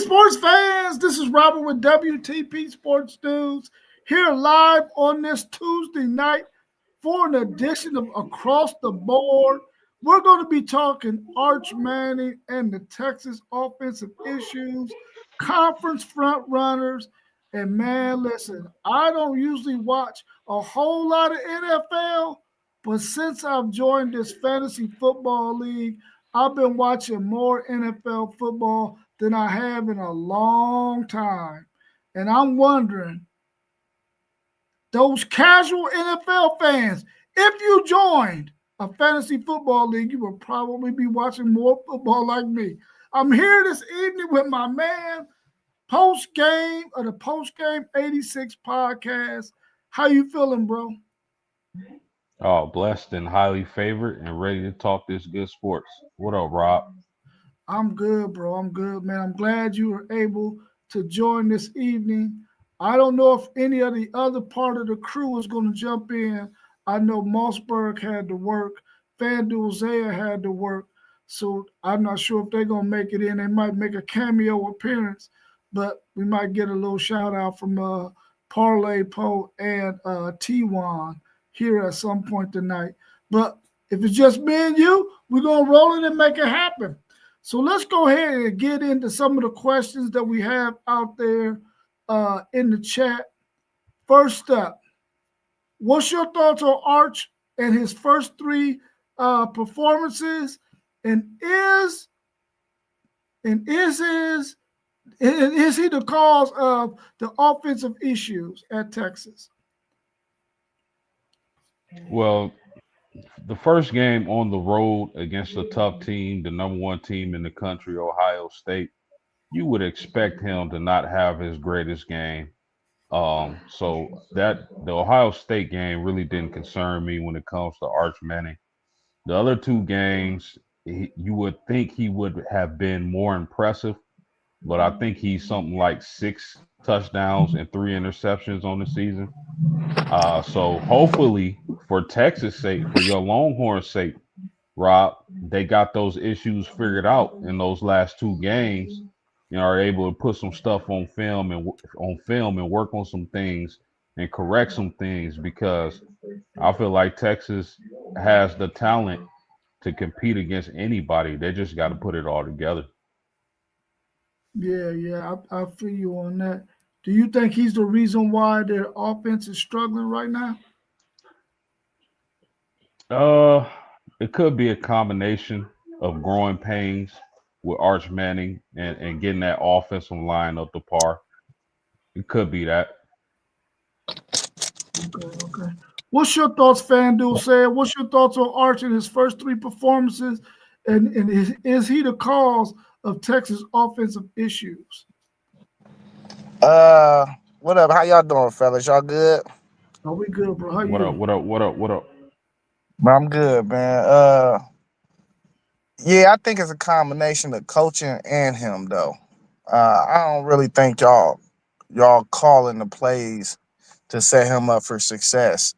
sports fans, this is Robert with WTP Sports News here live on this Tuesday night for an edition of Across the Board. We're going to be talking Arch Manning and the Texas offensive issues, conference front runners, and man, listen, I don't usually watch a whole lot of NFL, but since I've joined this fantasy football league, I've been watching more NFL football than I have in a long time. And I'm wondering, those casual NFL fans, if you joined a fantasy football league, you would probably be watching more football like me. I'm here this evening with my man, post game of the Post Game 86 podcast. How you feeling, bro? Oh, blessed and highly favored and ready to talk this good sports. What up, Rob? I'm good, bro. I'm good, man. I'm glad you were able to join this evening. I don't know if any of the other part of the crew is going to jump in. I know Mossberg had to work. FanDuel Zaya had to work. So I'm not sure if they're going to make it in. They might make a cameo appearance, but we might get a little shout out from Parlay Poe and T1 here at some point tonight. But if it's just me and you, we're going to roll it and make it happen. So let's go ahead and get into some of the questions that we have out there in the chat. First up, what's your thoughts on Arch and his first three performances? And is he the cause of the offensive issues at Texas? Well, the first game on the road against a tough team, the number one team in the country, Ohio State, you would expect him to not have his greatest game. So that the Ohio State game really didn't concern me when it comes to Arch Manning. The other two games, you would think he would have been more impressive, but I think he's something like six touchdowns and three interceptions on the season. So hopefully, for Texas' sake, for your Longhorns' sake, Rob, they got those issues figured out in those last two games. Are able to put some stuff on film and work on some things and correct some things because I feel like Texas has the talent to compete against anybody. They just got to put it all together. I feel you on that. Do you think he's the reason why their offense is struggling right now? Uh, it could be a combination of growing pains with Arch Manning and getting that offensive line up to par. It could be that. Okay. What's your thoughts, FanDuel said? What's your thoughts on Arch in his first three performances? And is he the cause of Texas offensive issues? What up? How y'all doing, fellas? Y'all good? Are we good, bro? How What up? you? What up? What up? What up? Bro, I'm good, man. Yeah, I think it's a combination of coaching and him, though. I don't really think y'all calling the plays to set him up for success.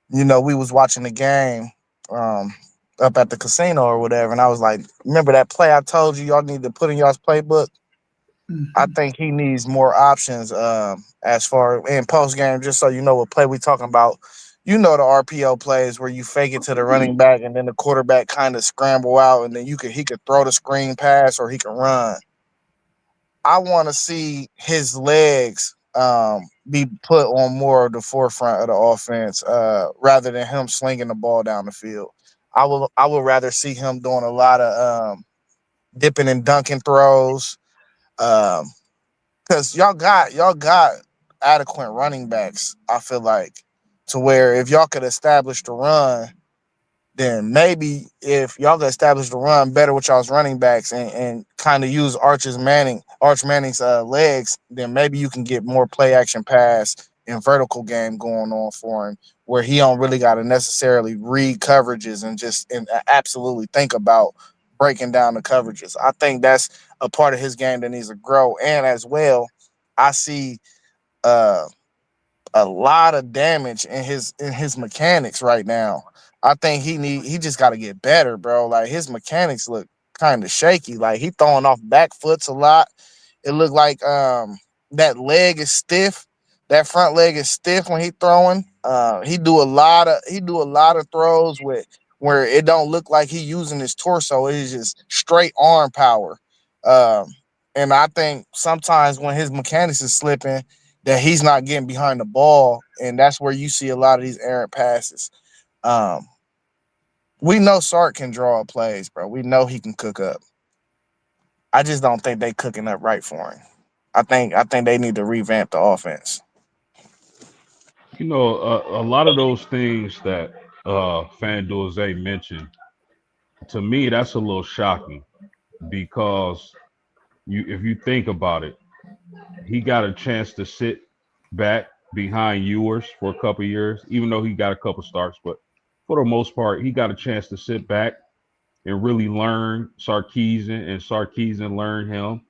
We was watching the game um up at the casino or whatever, and I was like, remember that play I told you y'all need to put in y'all's playbook? I Mhm. think he needs more options as far in post game, just so you know what play we talking about. You know the RPO plays where you fake it to the running back and then the quarterback kind of scramble out and then he could throw the screen pass or he can run. I want to see his legs be put on more of the forefront of the offense rather than him slinging the ball down the field. I would rather see him doing a lot of dipping and dunking throws. Um, because y'all got adequate running backs. I feel like to where if y'all could establish the run, then maybe if y'all could establish the run better with y'all's running backs and kind of use Arch Manning's legs, then maybe you can get more play action pass and vertical game going on for him, where he don't really got to necessarily read coverages and absolutely think about breaking down the coverages. I think that's a part of his game that needs to grow, and as well, I see uh a lot of damage in his mechanics right now. I think he just got to get better, bro. Like his mechanics look kind of shaky. Like he throwing off back foots a lot. It looked like that leg is stiff. That front leg is stiff when he throwing. He do a lot of throws with where it don't look like he using his torso. It is just straight arm power. Um, and I think sometimes when his mechanics is slipping, that he's not getting behind the ball, and that's where you see a lot of these errant passes. Um, we know Sark can draw plays, bro. We know he can cook up. I just don't think they cooking up right for him. I think they need to revamp the offense. A lot of those things that FanDuel Zay mentioned, to me, that's a little shocking because if you think about it, he got a chance to sit back behind Ewers for a couple years, even though he got a couple starts. But for the most part, he got a chance to sit back and really learn Sarkeesian, and Sarkeesian learned him.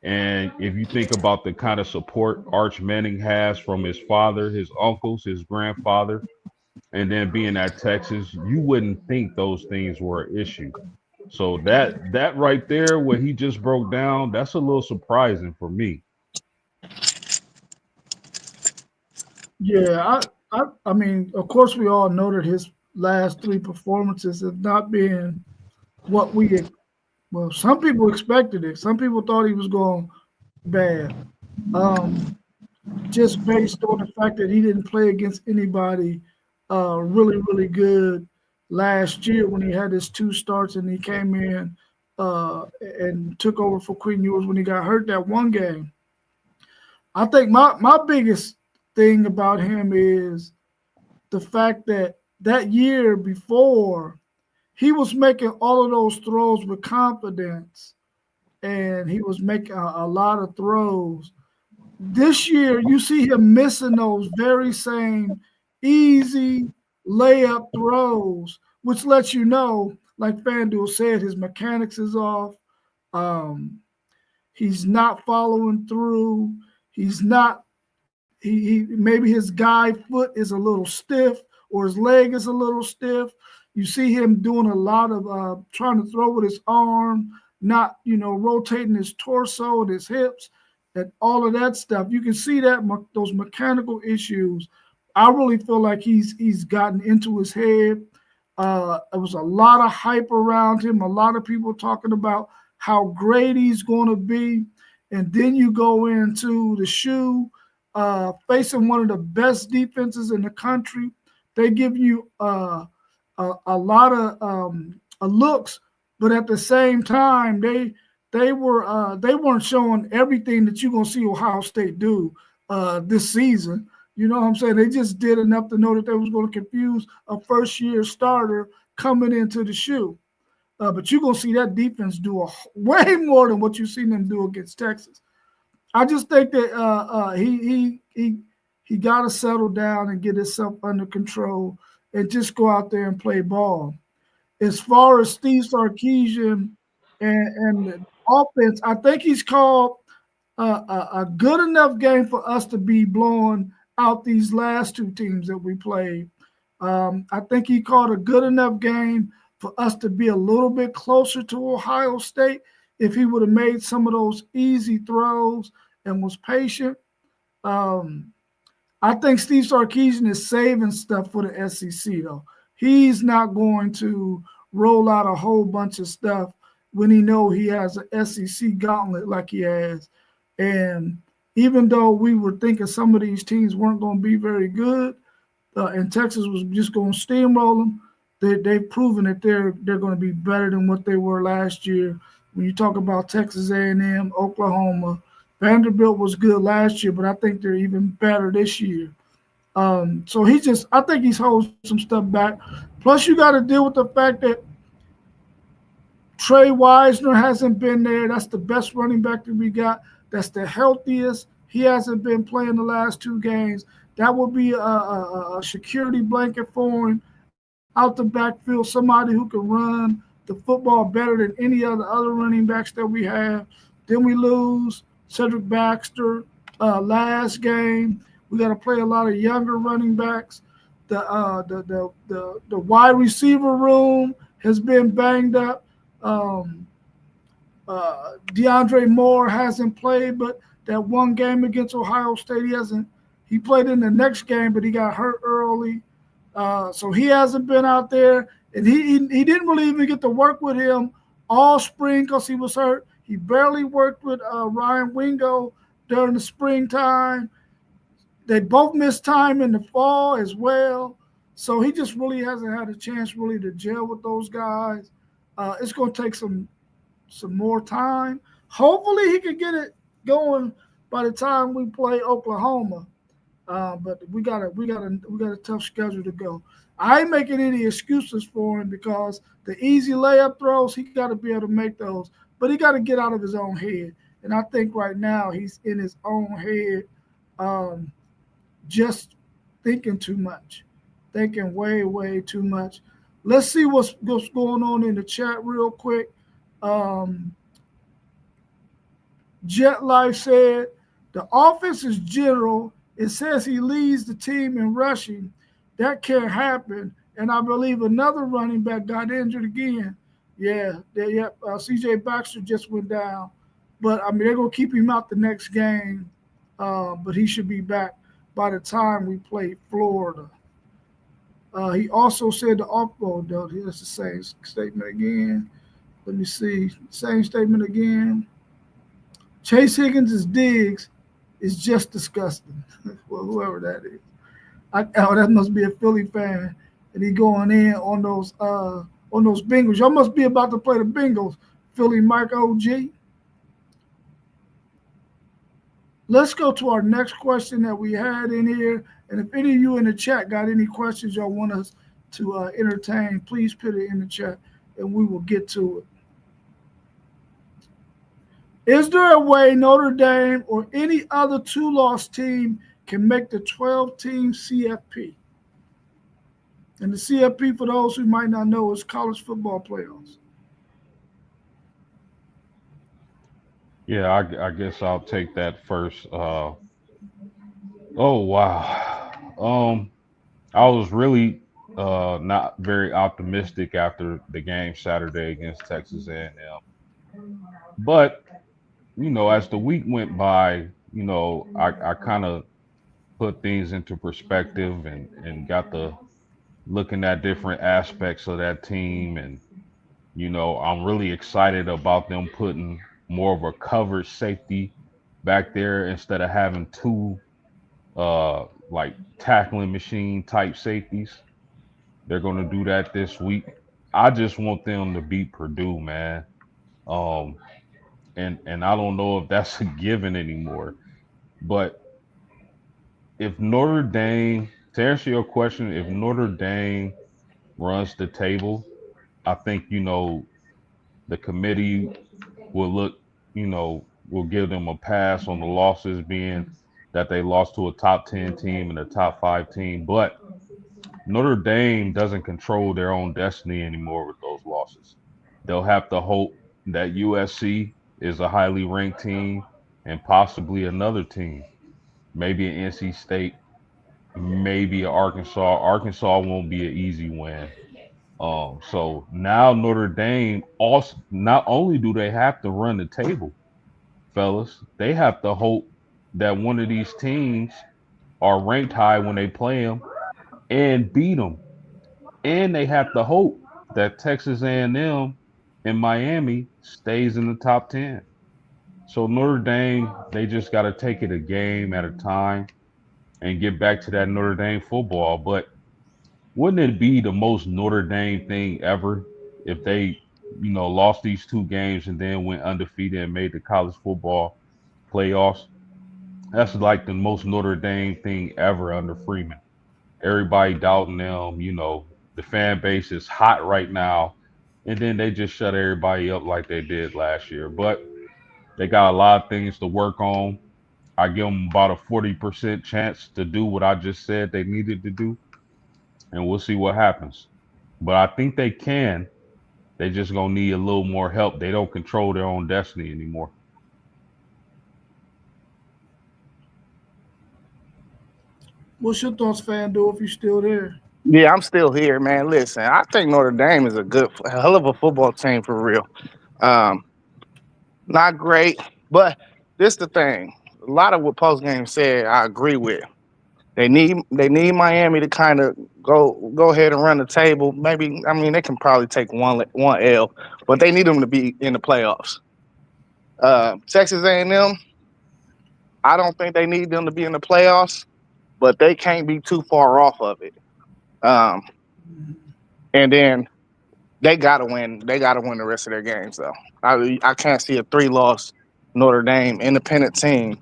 And if you think about the kind of support Arch Manning has from his father, his uncles, his grandfather, and then being at Texas, you wouldn't think those things were an issue. So that right there, what he just broke down, that's a little surprising for me. Yeah, I mean, of course, we all know that his last three performances have not been what well, some people expected it. Some people thought he was going bad. Um, just based on the fact that he didn't play against anybody really, really good last year when he had his two starts and he came in and took over for Quinn Ewers when he got hurt that one game. I think my biggest thing about him is the fact that that year before he was making all of those throws with confidence and he was making a lot of throws. This year, you see him missing those very same easy layup throws, which lets you know, like FanDuel said, his mechanics is off. Um, he's not following through. He's not. He maybe his guy foot is a little stiff or his leg is a little stiff. You see him doing a lot of trying to throw with his arm, not rotating his torso and his hips and all of that stuff. You can see that those mechanical issues. I really feel like he's gotten into his head. There was a lot of hype around him, a lot of people talking about how great he's going to be. And then you go into the shoe, facing one of the best defenses in the country. They give you a lot of looks, but at the same time, they weren't showing everything that you're gonna see Ohio State do this season. You know what I'm saying? They just did enough to know that they was going to confuse a first-year starter coming into the shoe. But you're gonna see that defense do way more than what you've seen them do against Texas. I just think that he got to settle down and get himself under control and just go out there and play ball. As far as Steve Sarkisian and the offense, I think he's called a good enough game for us to be blowing out these last two teams that we played. I think he called a good enough game for us to be a little bit closer to Ohio State if he would have made some of those easy throws and was patient. I think Steve Sarkisian is saving stuff for the SEC, though. He's not going to roll out a whole bunch of stuff when he know he has an SEC gauntlet like he has. And even though we were thinking some of these teams weren't going to be very good, and Texas was just going to steamroll them, they've proven that they're going to be better than what they were last year. When you talk about Texas A&M, Oklahoma, Vanderbilt was good last year, but I think they're even better this year. So I think he's holding some stuff back. Plus, you got to deal with the fact that Trey Wisner hasn't been there. That's the best running back that we got. That's the healthiest. He hasn't been playing the last two games. That would be a security blanket for him out the backfield, somebody who can run the football better than any other running backs that we have. Then we lose Cedric Baxter last game. We got to play a lot of younger running backs. The wide receiver room has been banged up. DeAndre Moore hasn't played, but that one game against Ohio State, he played in the next game, but he got hurt early. So he hasn't been out there. And he didn't really even get to work with him all spring because he was hurt. He barely worked with Ryan Wingo during the springtime. They both missed time in the fall as well. So he just really hasn't had a chance really to gel with those guys. It's going to take some more time. Hopefully he can get it going by the time we play Oklahoma. But we got a tough schedule to go. I ain't making any excuses for him because the easy layup throws, he got to be able to make those. But he got to get out of his own head. And I think right now he's in his own head, just thinking too much, thinking way, way too much. Let's see what's going on in the chat real quick. Jet Life said, the offense is general. It says he leads the team in rushing. That can't happen. And I believe another running back got injured again. Yeah. CJ Baxter just went down. But, I mean, they're going to keep him out the next game. But he should be back by the time we play Florida. He also said that's the same statement again. Let me see. Same statement again. Chase Higgins' digs is just disgusting. Well, whoever that is. That must be a Philly fan. And he going in on those Bengals. Y'all must be about to play the Bengals, Philly Mike OG. Let's go to our next question that we had in here. And if any of you in the chat got any questions y'all want us to entertain, please put it in the chat and we will get to it. Is there a way Notre Dame or any other two-loss team can make the 12-team CFP? And the CFP, for those who might not know, is college football playoffs. Yeah, I guess I'll take that first. Oh wow. I was really not very optimistic after the game Saturday against Texas A&M. But as the week went by, I kind of put things into perspective and got to looking at different aspects of that team. And, I'm really excited about them putting more of a covered safety back there instead of having two like tackling machine type safeties. They're going to do that this week. I just want them to beat Purdue, man. And I don't know if that's a given anymore. But if Notre Dame, to answer your question, if Notre Dame runs the table, I think, the committee will look, will give them a pass on the losses being that they lost to a top 10 team and a top 5 team. But Notre Dame doesn't control their own destiny anymore with those losses. They'll have to hope that USC is a highly ranked team and possibly another team, maybe an NC State, maybe Arkansas. Arkansas won't be an easy win. So now Notre Dame also, not only do they have to run the table, fellas, they have to hope that one of these teams are ranked high when they play them and beat them. And they have to hope that Texas A&M and Miami stays in the top 10. So Notre Dame, they just got to take it a game at a time and get back to that Notre Dame football. But wouldn't it be the most Notre Dame thing ever if they, lost these 2 games and then went undefeated and made the college football playoffs? That's like the most Notre Dame thing ever under Freeman. Everybody doubting them, the fan base is hot right now. And then they just shut everybody up like they did last year. But they got a lot of things to work on. I give them about a 40% chance to do what I just said they needed to do. And we'll see what happens. But I think they can. They just going to need a little more help. They don't control their own destiny anymore. What's your thoughts, FanDuel, if you're still there? Yeah, I'm still here, man. Listen, I think Notre Dame is a hell of a football team for real. Not great, but this the thing. A lot of what post game said, I agree with. They need Miami to kind of go ahead and run the table. Maybe I mean they can probably take one L, but they need them to be in the playoffs. Texas A&M, I don't think they need them to be in the playoffs, but they can't be too far off of it. Um, and then they gotta win. They gotta win the rest of their games though. I can't see a 3-loss Notre Dame independent team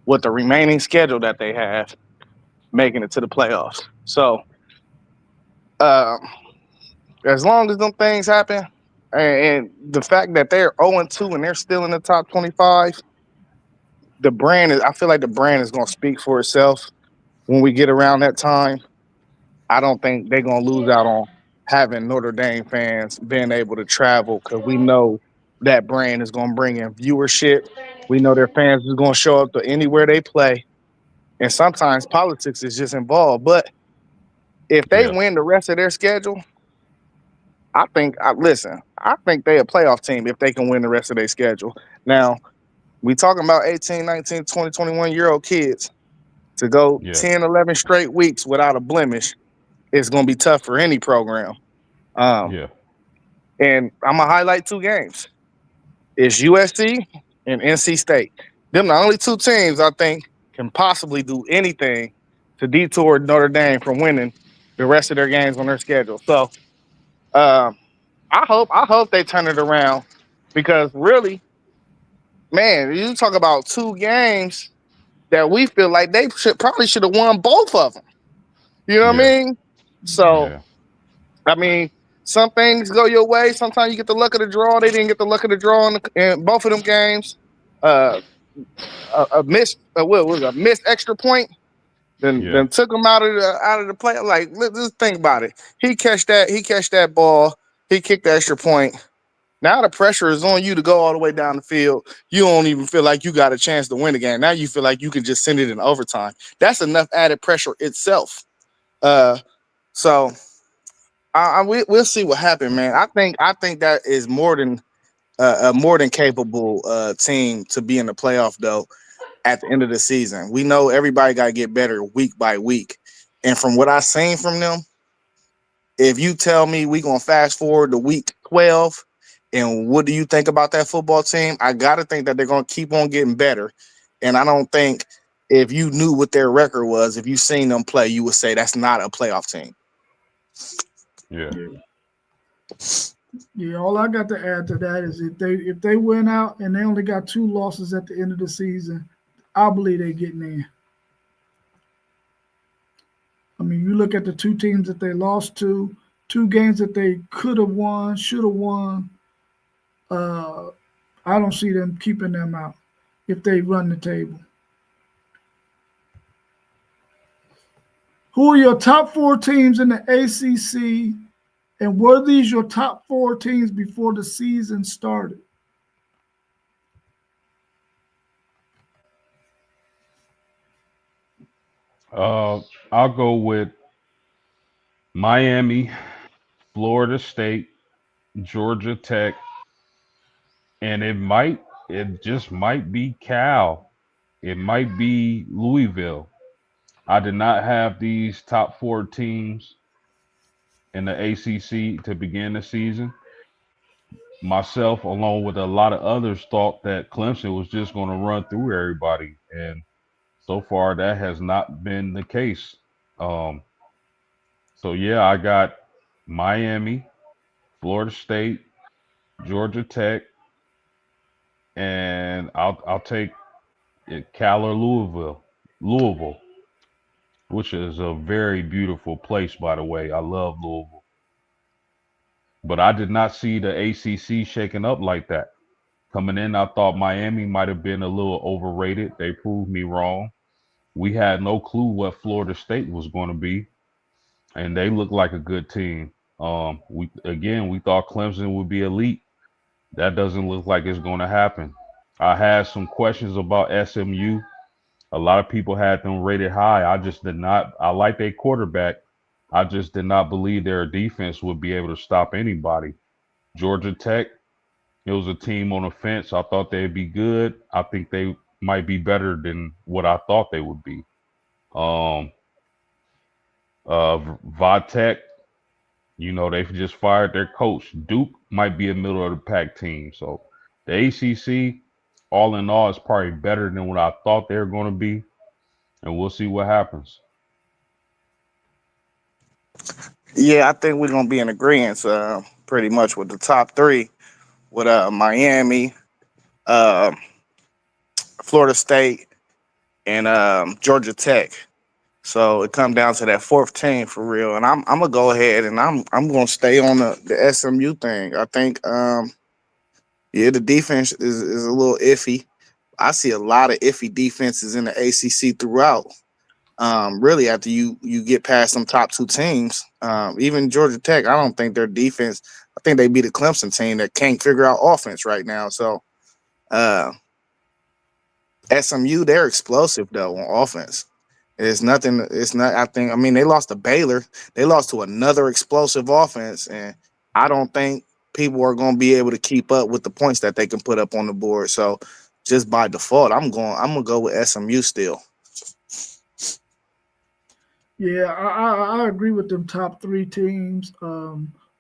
with the remaining schedule that they have making it to the playoffs. So uh, as long as them things happen, and the fact that they're 0-2 and they're still in the top 25, the brand is. I feel like the brand is going to speak for itself when we get around that time. I don't think they're going to lose out on having Notre Dame fans being able to travel because we know that brand is going to bring in viewership. We know their fans is going to show up to anywhere they play, and sometimes politics is just involved. But if they Yeah. win the rest of their schedule, I think. Listen, I think they a playoff team if they can win the rest of their schedule. Now we talking about 18, 19, 20, 21-year-old kids to go Yeah. 10, 11 straight weeks without a blemish. It's going to be tough for any program. Um, Yeah. and I'm gonna highlight 2 games. It's USC and NC State. Them the only 2 teams I think can possibly do anything to detour Notre Dame from winning the rest of their games on their schedule. So um, I hope they turn it around because really, man, you talk about 2 games that we feel like they should have won both of them. You know what I Yeah. mean? So Yeah. I mean, some things go your way. Sometimes you get the luck of the draw. They didn't get the luck of the draw in both of them games. Uh, a missed what was it, a missed extra point. Yeah. Then took him out of the play. Like, let's think about it. He catch that ball. He kicked the extra point. Now the pressure is on you to go all the way down the field. You don't even feel like you got a chance to win the game. Now you feel like you can just send it in overtime. That's enough added pressure itself. Uh, so we'll see what happens, man. I think that is a more than capable team to be in the playoff though. At the end of the season, we know everybody got to get better week by week, and from what I've seen from them, if you tell me we gonna fast forward to week 12, and what do you think about that football team? I gotta think that they're gonna keep on getting better, and I don't think if you knew what their record was, if you seen them play, you would say that's not a playoff team. Yeah. Yeah, all I got to add to that is if they win out and they only got 2 losses at the end of the season, I believe they're getting in. I mean, you look at the 2 teams that they lost to, 2 games that they could have won, should have won. Uh, I don't see them keeping them out if they run the table. Who are your top 4 teams in the ACC, and were these your top 4 teams before the season started? I'll go with Miami, Florida State, Georgia Tech, and it just might be Cal. It might be Louisville. I did not have these top 4 teams in the ACC to begin the season. Myself, along with a lot of others, thought that Clemson was just going to run through everybody, and so far that has not been the case. Um, so yeah, I got Miami, Florida State, Georgia Tech, and I'll take it, Cal or Louisville, which is a very beautiful place, by the way. I love Louisville, but I did not see the ACC shaking up like that. Coming in, I thought Miami might have been a little overrated. They proved me wrong. We had no clue what Florida State was going to be, and they looked like a good team. We thought Clemson would be elite. That doesn't look like it's going to happen. I had some questions about SMU. A lot of people had them rated high. I just did not. I like their quarterback. I just did not believe their defense would be able to stop anybody. Georgia Tech, It was a team on the fence. I thought they'd be good. I think they might be better than what I thought they would be. Um, Vatek, they've just fired their coach. Duke might be a middle of the pack team. So the ACC, all in all, is probably better than what I thought they were going to be, and we'll see what happens. Yeah, I think we're gonna be in agreement, pretty much with the top three, with Miami, uh, Florida State, and Georgia Tech. So it come down to that fourth team for real. And I'm gonna go ahead and I'm gonna stay on the SMU thing. I think yeah, the defense is a little iffy. I see a lot of iffy defenses in the ACC throughout. Really, after you get past some top two teams, even Georgia Tech, I don't think their defense. I think they beat a Clemson team that can't figure out offense right now. So uh, SMU, they're explosive though on offense. It's nothing. It's not. I think. I mean, they lost to Baylor. They lost to another explosive offense, and I don't think people are going to be able to keep up with the points that they can put up on the board. So, just by default, I'm gonna go with SMU still. Yeah, I agree with them top three teams: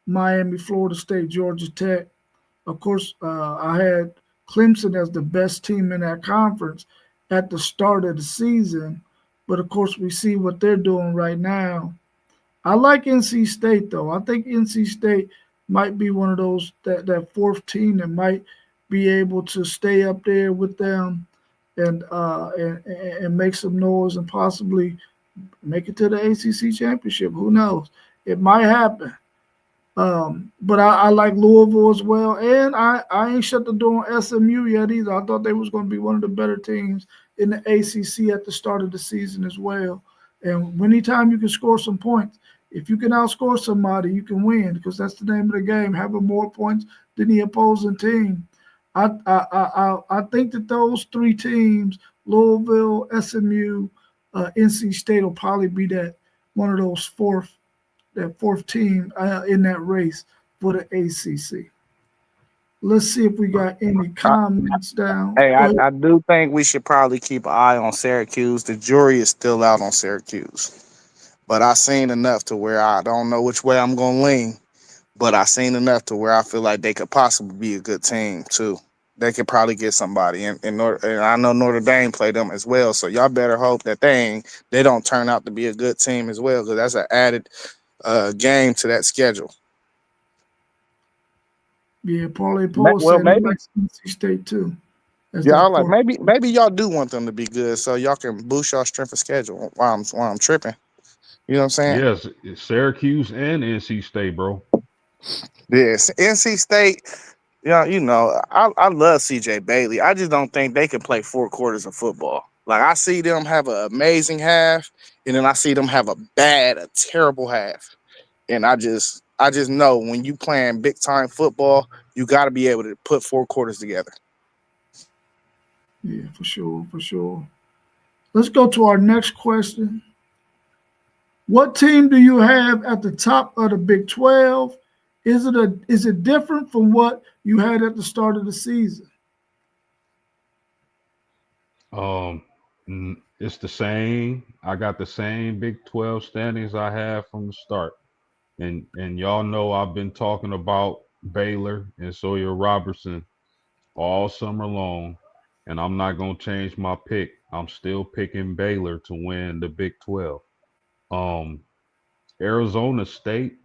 Miami, Florida State, Georgia Tech. Of course, I had Clemson as the best team in that conference at the start of the season, but of course, we see what they're doing right now. I like NC State though. I think NC State might be one of those that fourth team that might be able to stay up there with them and make some noise and possibly make it to the ACC championship. Who knows? It might happen. But I like Louisville as well, and I ain't shut the door on SMU yet either. I thought they was going to be one of the better teams in the ACC at the start of the season as well. And anytime you can score some points, if you can outscore somebody, you can win because that's the name of the game. Having more points than the opposing team. I think that those three teams, Louisville, SMU, NC State, will probably be that one of those that fourth team in that race for the ACC. Let's see if we got any comments down. Hey, I do think we should probably keep an eye on Syracuse. The jury is still out on Syracuse, but I seen enough to where I don't know which way I'm gonna lean. But I seen enough to where I feel like they could possibly be a good team too. They could probably get somebody, and I know Notre Dame played them as well. So y'all better hope that they don't turn out to be a good team as well, because that's an added game to that schedule. Yeah, Paulie Paul Well, said he maybe. likes NC State too. As Yeah, I that was like fourth. maybe y'all do want them to be good, so y'all can boost y'all strength of schedule while I'm tripping. You know what I'm saying? Yes, it's Syracuse and NC State, bro. Yes, NC State. Yeah, I love CJ Bailey. I just don't think they can play 4 quarters of football. Like I see them have an amazing half, and then I see them have a terrible half. And I just know when you playing big time football, you got to be able to put 4 quarters together. Yeah, for sure, for sure. Let's go to our next question. What team do you have at the top of the Big 12? Is it different from what you had at the start of the season? Um, it's the same. I got the same Big 12 standings I had from the start. And y'all know I've been talking about Baylor and Sawyer Robertson all summer long, and I'm not gonna change my pick. I'm still picking Baylor to win the Big 12. Um, Arizona State.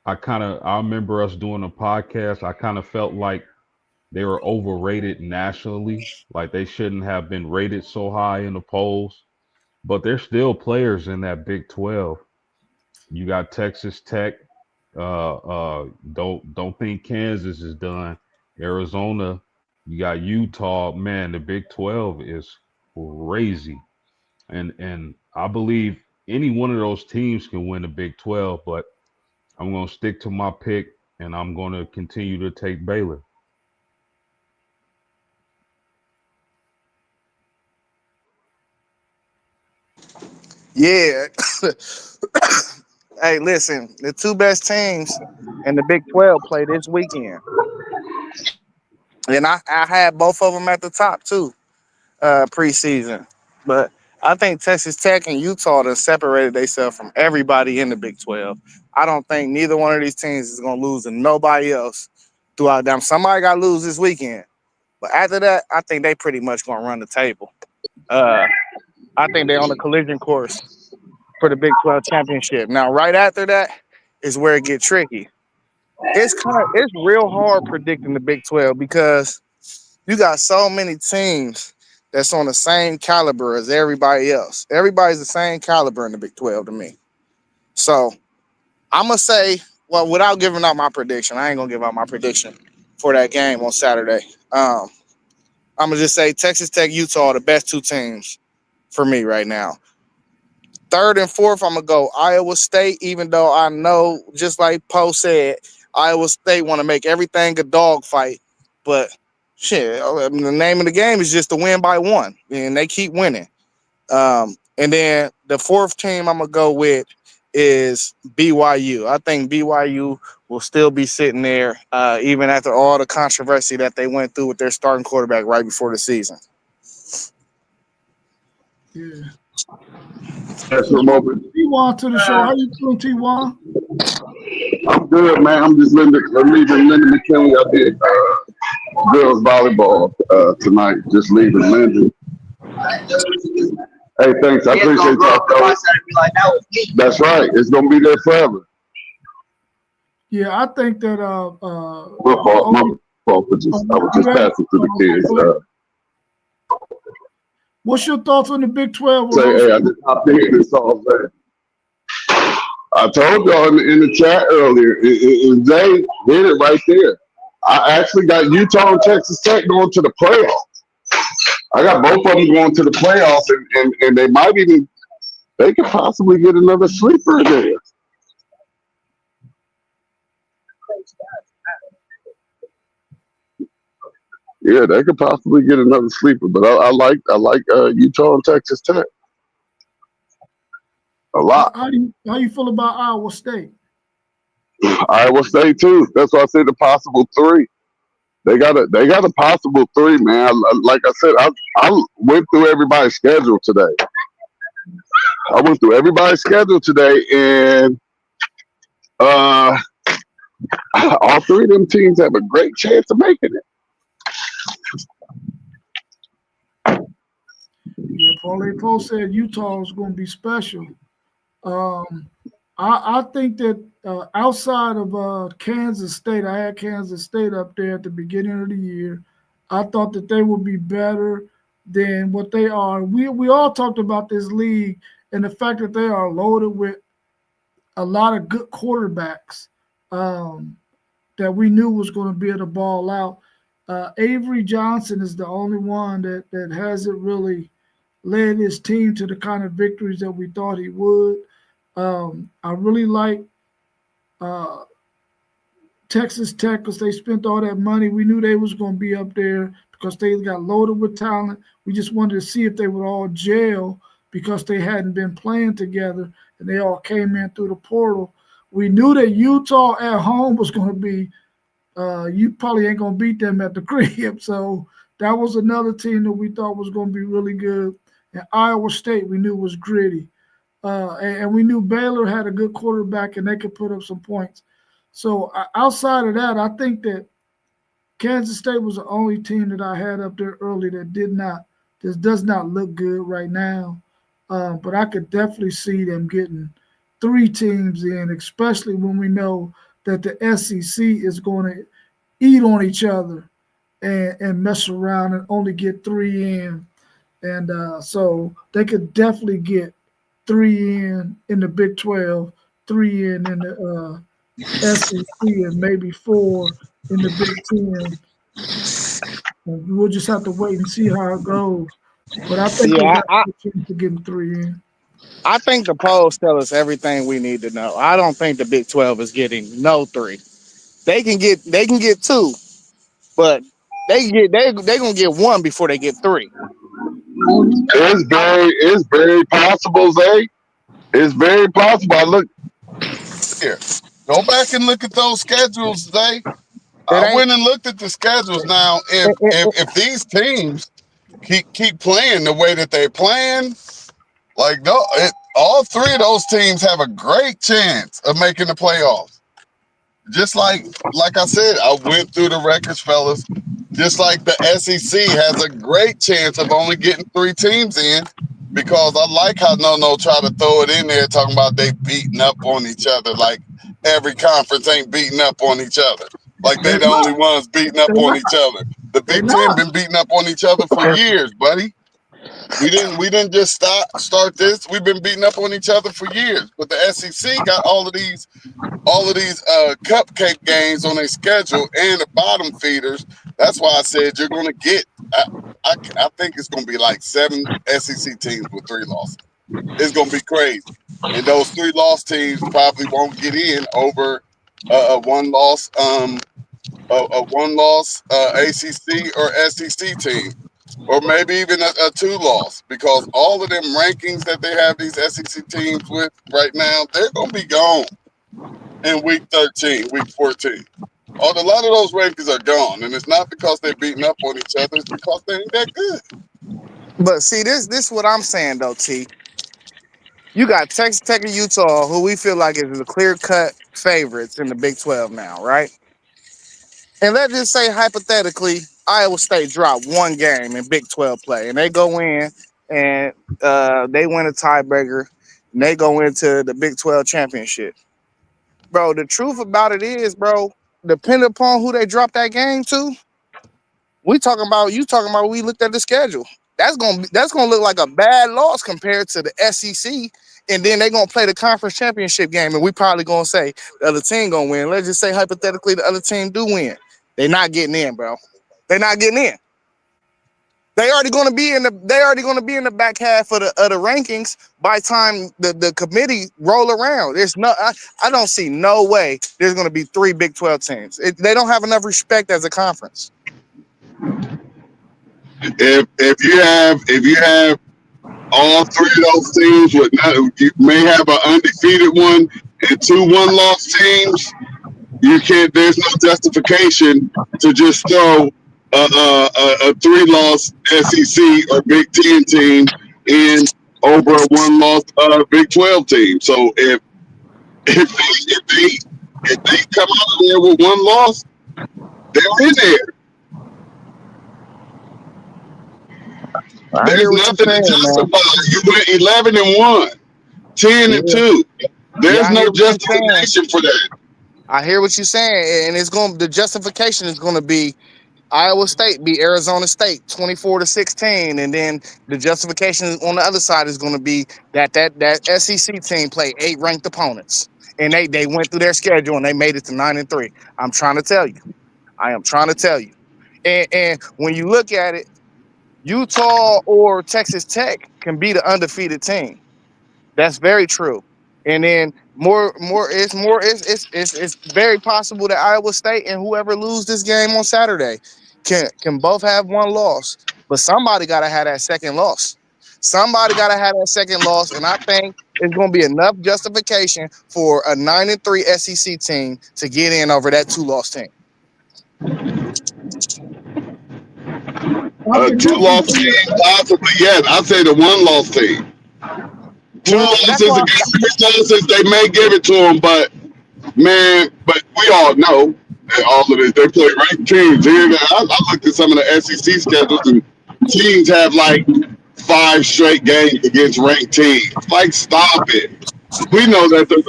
I remember us doing a podcast. I kind of felt like they were overrated nationally, like they shouldn't have been rated so high in the polls. But they're still players in that Big 12. You got Texas Tech. Don't think Kansas is done. Arizona. You got Utah. Man, the Big 12 is crazy, and I believe any one of those teams can win the Big 12. But I'm gonna stick to my pick, and I'm gonna continue to take Baylor. Yeah. Hey, listen, the two best teams in the Big 12 play this weekend. And I had both of them at the top too, preseason. But I think Texas Tech and Utah have separated themselves from everybody in the Big 12. I don't think neither one of these teams is going to lose to nobody else throughout them. Somebody got to lose this weekend. But after that, I think they pretty much going to run the table. Uh, I think they're on the collision course for the Big 12 championship. Now, right after that is where it gets tricky. It's real hard predicting the Big 12 because you got so many teams that's on the same caliber as everybody else. Everybody's the same caliber in the Big 12 to me. So I'm gonna say, well, without giving out my prediction, I ain't gonna give out my prediction for that game on Saturday. I'm gonna just say Texas Tech, Utah are the best two teams for me right now. Third and fourth, I'm gonna go Iowa State, even though I know, just like Poe said, Iowa State want to make everything a dogfight. But shit, I mean, the name of the game is just to win by one, and they keep winning. And then the fourth team I'm gonna go with is BYU. I think BYU will still be sitting there, even after all the controversy that they went through with their starting quarterback right before the season. Yeah. That's the moment. T1 to the show. How you doing, T1? I'm good, man. I'm just leaving Linda McKinley. I did girls volleyball tonight. Just leaving Linda. Hey, thanks. I appreciate y'all. That's right. It's gonna be there forever. Yeah, I think that My fault for just I was just passing to the kids. What's your thoughts on the Big 12? Say, hey, I just hopped in and saw that. I told y'all in the chat earlier, they did it right there. I actually got Utah and Texas Tech going to the playoffs. I got both of them going to the playoffs, and they might even, they could possibly get another sleeper in there. Yeah, they could possibly get another sleeper, but I like Utah and Texas Tech a lot. How you feel about Iowa State? Iowa State too. That's why I said the possible three. They got a possible three, man. Like I said, I went through everybody's schedule today. And all three of them teams have a great chance of making it. Yeah, Paulie Poe said Utah is going to be special. I think that outside of Kansas State, I had Kansas State up there at the beginning of the year. I thought that they would be better than what they are. We all talked about this league and the fact that they are loaded with a lot of good quarterbacks that we knew was going to be able to ball out. Avery Johnson is the only one that hasn't really led his team to the kind of victories that we thought he would. I really like Texas Tech because they spent all that money. We knew they was going to be up there because they got loaded with talent. We just wanted to see if they would all gel because they hadn't been playing together and they all came in through the portal. We knew that Utah at home was going to be you probably ain't going to beat them at the crib. So that was another team that we thought was going to be really good. And Iowa State we knew was gritty. And we knew Baylor had a good quarterback and they could put up some points. So outside of that, I think that Kansas State was the only team that I had up there early that does not look good right now. But I could definitely see them getting three teams in, especially when we know that the SEC is going to eat on each other and mess around and only get three in. And so they could definitely get three in the Big 12, three in the SEC, and maybe four in the Big 10. And we'll just have to wait and see how it goes. But I think they got a chance to get three in. I think the polls tell us everything we need to know. I don't think the Big 12 is getting no three. They can get two, but they're gonna get one before they get three. It's very possible, Zay. It's very possible. I look here. Go back and look at those schedules, Zay. It I ain't. went and looked at the schedules now. If these teams keep playing the way that they're playing, like no, all three of those teams have a great chance of making the playoffs. Just like I said, I went through the records, fellas. Just like the SEC has a great chance of only getting 3 teams in, because I like how No try to throw it in there talking about they beating up on each other. Like every conference ain't beating up on each other. Like they They're the not. only ones beating up They're on not. each other. The They're Big Ten not. been beating up on each other for years, buddy. We didn't just start this. We've been beating up on each other for years. But the SEC got all of these cupcake games on their schedule and the bottom feeders. That's why I said you're going to get. I think it's going to be like 7 SEC teams with 3 losses. It's going to be crazy, and those 3 loss teams probably won't get in over a one loss ACC or SEC team, or maybe even a 2 loss, because all of them rankings that they have these SEC teams with right now, they're going to be gone in week 13, week 14. A lot of those rankings are gone, and it's not because they're beating up on each other. It's because they ain't that good. But see, this is what I'm saying though, T. You got Texas Tech and Utah, who we feel like is the clear-cut favorites in the Big 12 now, right? And let's just say hypothetically, Iowa State dropped 1 game in Big 12 play, and they go in and they win a tiebreaker, and they go into the Big 12 championship. Bro, the truth about it is, bro, depending upon who they drop that game to, we talking about we looked at the schedule. That's gonna look like a bad loss compared to the SEC. And then they're gonna play the conference championship game, and we probably gonna say the other team gonna win. Let's just say hypothetically the other team do win. They're not getting in, bro. They're not getting in. They already gonna be in the back half of the rankings by the time the committee roll around. I don't see no way there's gonna be 3 Big 12 teams. They don't have enough respect as a conference. If you have all 3 of those teams with you may have an undefeated one and 2 1-loss teams. You can't. There's no justification to just throw a 3-loss SEC or Big Ten team in over a 1-loss Big 12 team. So if they come out there with 1 loss, they're in there. There's nothing to justify. You went 11-1, 10-2. There's no justification for that. I hear what you're saying, and the justification is going to be Iowa State beat Arizona State 24-16, and then the justification on the other side is going to be that SEC team played 8 ranked opponents, and they went through their schedule and they made it to 9-3. I'm trying to tell you, and when you look at it, Utah or Texas Tech can be the undefeated team. That's very true. And then it's very possible that Iowa State and whoever lose this game on Saturday can both have 1 loss. But somebody gotta have that second loss. And I think it's gonna be enough justification for a 9-3 SEC team to get in over that 2-loss team. A 2-loss team, possibly, yes. I'd say the 1-loss team. 2 losses against 3 losses, they may give it to them, but we all know that all of this, they play ranked teams. I looked at some of the SEC schedules, and teams have like 5 straight games against ranked teams. Like, stop it. We know that the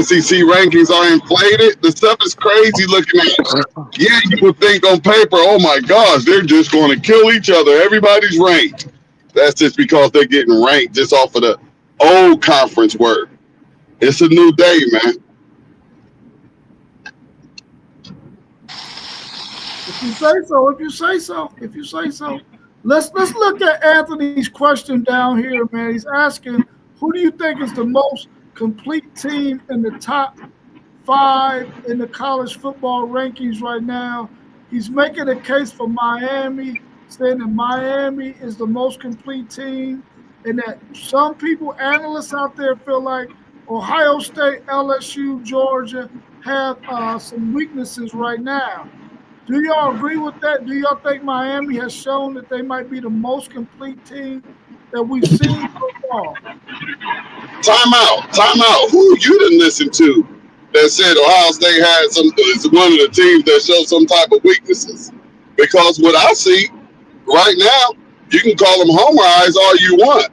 SEC rankings are inflated. The stuff is crazy looking at. Yeah, you would think on paper, oh my gosh, they're just going to kill each other. Everybody's ranked. That's just because they're getting ranked just off of the old conference work. It's a new day, man. If you say so. Let's look at Anthony's question down here, man. He's asking, who do you think is the most complete team in the top 5 in the college football rankings right now? He's making a case for Miami, saying that Miami is the most complete team, and that some people, analysts out there, feel like Ohio State, LSU, Georgia have some weaknesses right now. Do y'all agree with that? Do y'all think Miami has shown that they might be the most complete team that we've seen so far? Time out. Who you didn't listen to that said Ohio State had is one of the teams that show some type of weaknesses? Because what I see right now, you can call them homer eyes all you want,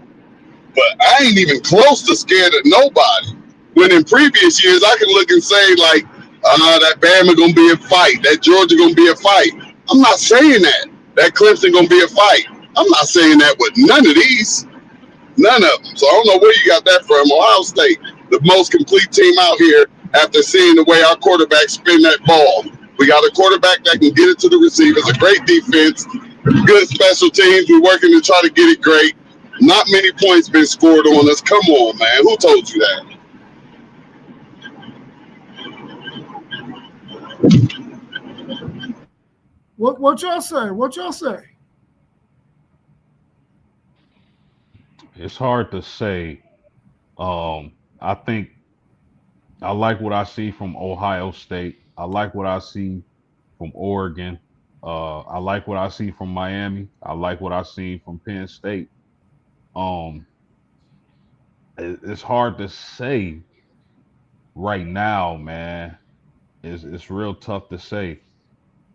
but I ain't even close to scared of nobody. When in previous years, I can look and say like, that Bama gonna be a fight, that Georgia gonna be a fight. I'm not saying that. That Clemson gonna be a fight. I'm not saying that with none of these. None of them. So I don't know where you got that from. Ohio State, the most complete team out here after seeing the way our quarterback spin that ball. We got a quarterback that can get it to the receivers, a great defense, good special teams. We're working to try to get it great. Not many points been scored on us. Come on, man. Who told you that? What y'all say? What y'all say? It's hard to say. I think I like what I see from Ohio State. I like what I see from Oregon. I like what I see from Miami. I like what I see from Penn State. Um, it's hard to say right now, man. It's real tough to say.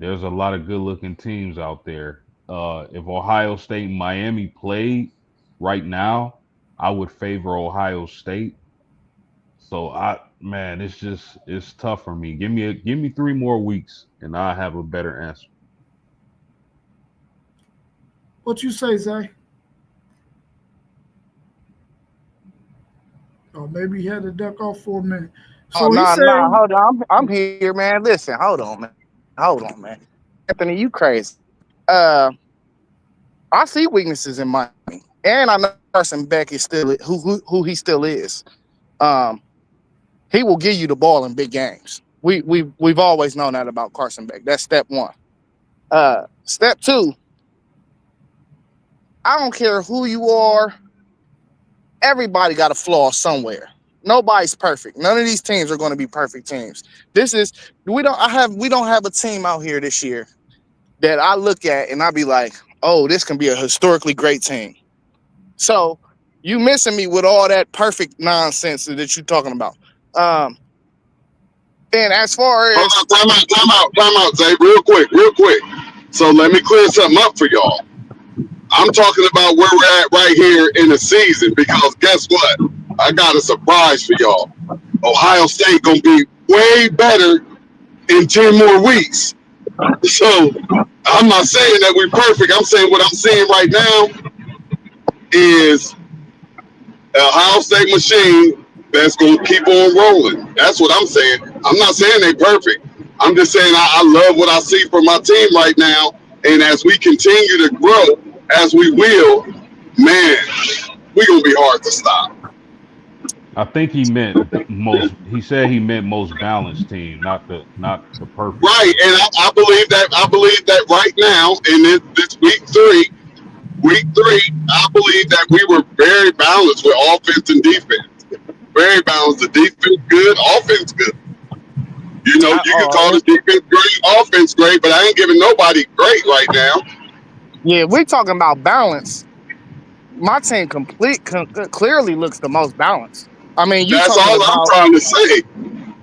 There's a lot of good looking teams out there. If Ohio State and Miami played right now, I would favor Ohio State. So it's tough for me. Give me 3 more weeks and I'll have a better answer. What you say, Zay? Oh, maybe he had to duck off for a minute. So Oh, he no, said, hold on. I'm here, man. Listen, hold on, man. Anthony, you crazy. I see weaknesses in Miami, and I know Carson Beck is still who he still is. He will give you the ball in big games. We've always known that about Carson Beck. That's step one. Step two, I don't care who you are. Everybody got a flaw somewhere. Nobody's perfect. None of these teams are going to be perfect teams. We don't have a team out here this year that I look at and I be like, oh, this can be a historically great team. So you missing me with all that perfect nonsense that you're talking about. And as far as Time out, Zay, real quick. So let me clear something up for y'all. I'm talking about where we're at right here in the season because guess what? I got a surprise for y'all. Ohio State gonna be way better in 10 more weeks. So I'm not saying that we're perfect. I'm saying what I'm seeing right now is an Ohio State machine that's gonna keep on rolling. That's what I'm saying. I'm not saying they perfect. I'm just saying I love what I see from my team right now. And as we continue to grow, as we will, man, we're gonna be hard to stop. I think he said he meant most balanced team, not the perfect. Right, and I believe that right now in this week three, I believe that we were very balanced with offense and defense. Very balanced. The defense good, offense good. You know, you can call the defense great, offense great, but I ain't giving nobody great right now. Yeah, we're talking about balance. My team clearly looks the most balanced. I mean, that's all I'm trying to say.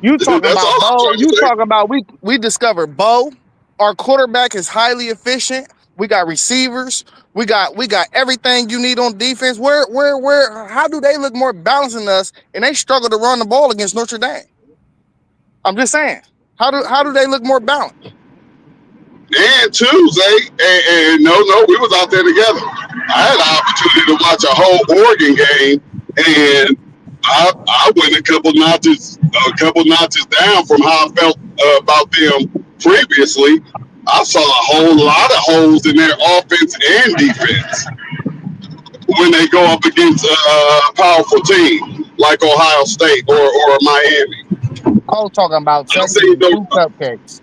You talking about Bo? You talking about we discovered Bo. Our quarterback is highly efficient. We got receivers. We got everything you need on defense. Where? How do they look more balanced than us? And they struggle to run the ball against Notre Dame. I'm just saying. How do they look more balanced? And Tuesday, and no, we was out there together. I had the opportunity to watch a whole Oregon game, and I went a couple notches down from how I felt about them previously. I saw a whole lot of holes in their offense and defense when they go up against a powerful team like Ohio State or Miami. I was talking about Texas two cupcakes.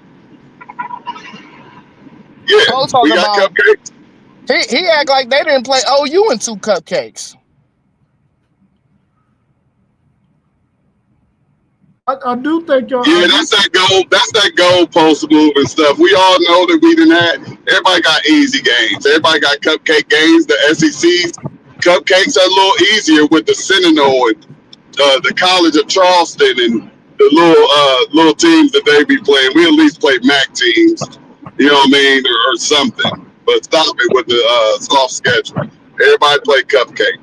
Yeah, we got cupcakes. He act like they didn't play OU in 2 cupcakes. I do think y'all. Yeah, that's that goal post move and stuff. We all know that we didn't have. Everybody got easy games. Everybody got cupcake games. The SEC's cupcakes are a little easier with the Seminole and the College of Charleston and the little teams that they be playing. We at least play MAC teams, you know what I mean, or something. But stop it with the soft schedule. Everybody play cupcake.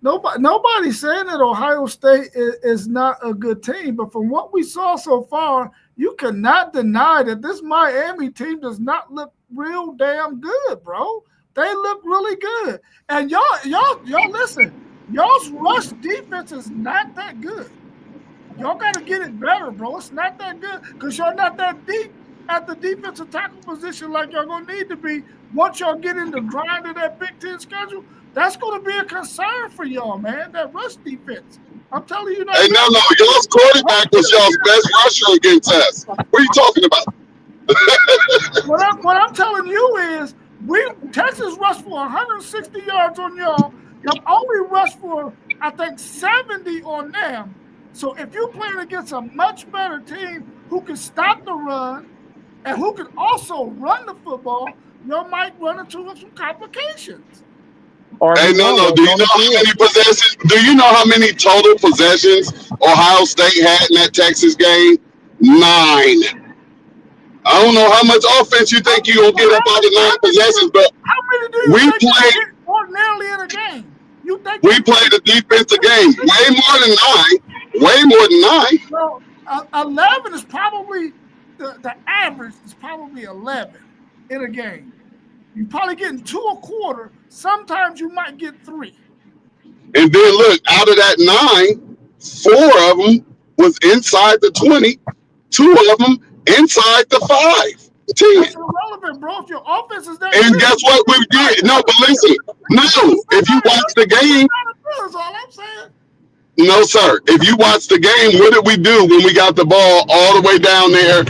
Nobody's saying that Ohio State is not a good team, but from what we saw so far, you cannot deny that this Miami team does not look real damn good, bro. They look really good. And y'all listen, y'all's rush defense is not that good. Y'all got to get it better, bro. It's not that good because y'all not that deep at the defensive tackle position like y'all going to need to be once y'all get in the grind of that Big Ten schedule. That's going to be a concern for y'all, man, that rush defense. I'm telling you. Hey, no, y'all's quarterback was y'all's best rusher against us. What are you talking about? What I'm telling you is Texas rushed for 160 yards on y'all. Y'all only rushed for, I think, 70 on them. So if you're playing against a much better team who can stop the run and who can also run the football, y'all might run into some complications. Hey, no. Do you know how many possessions? Do you know how many total possessions Ohio State had in that Texas game? 9. I don't know how much offense you think you're gonna get up out of 9 possessions, but how many do you think you get ordinarily in a game? You think we played a defensive game way more than 9. Way more than 9. Well, 11 is probably the average is probably 11 in a game. You're probably getting 2 a quarter. Sometimes you might get 3. And then look, out of that 9, 4 of them was inside the 20. 2 of them inside the 5. 10. That's irrelevant, bro. If your offense is that and good, guess what we did? No, but listen. No, if you watch the game. That's all I'm saying. No, sir. If you watch the game, what did we do when we got the ball all the way down there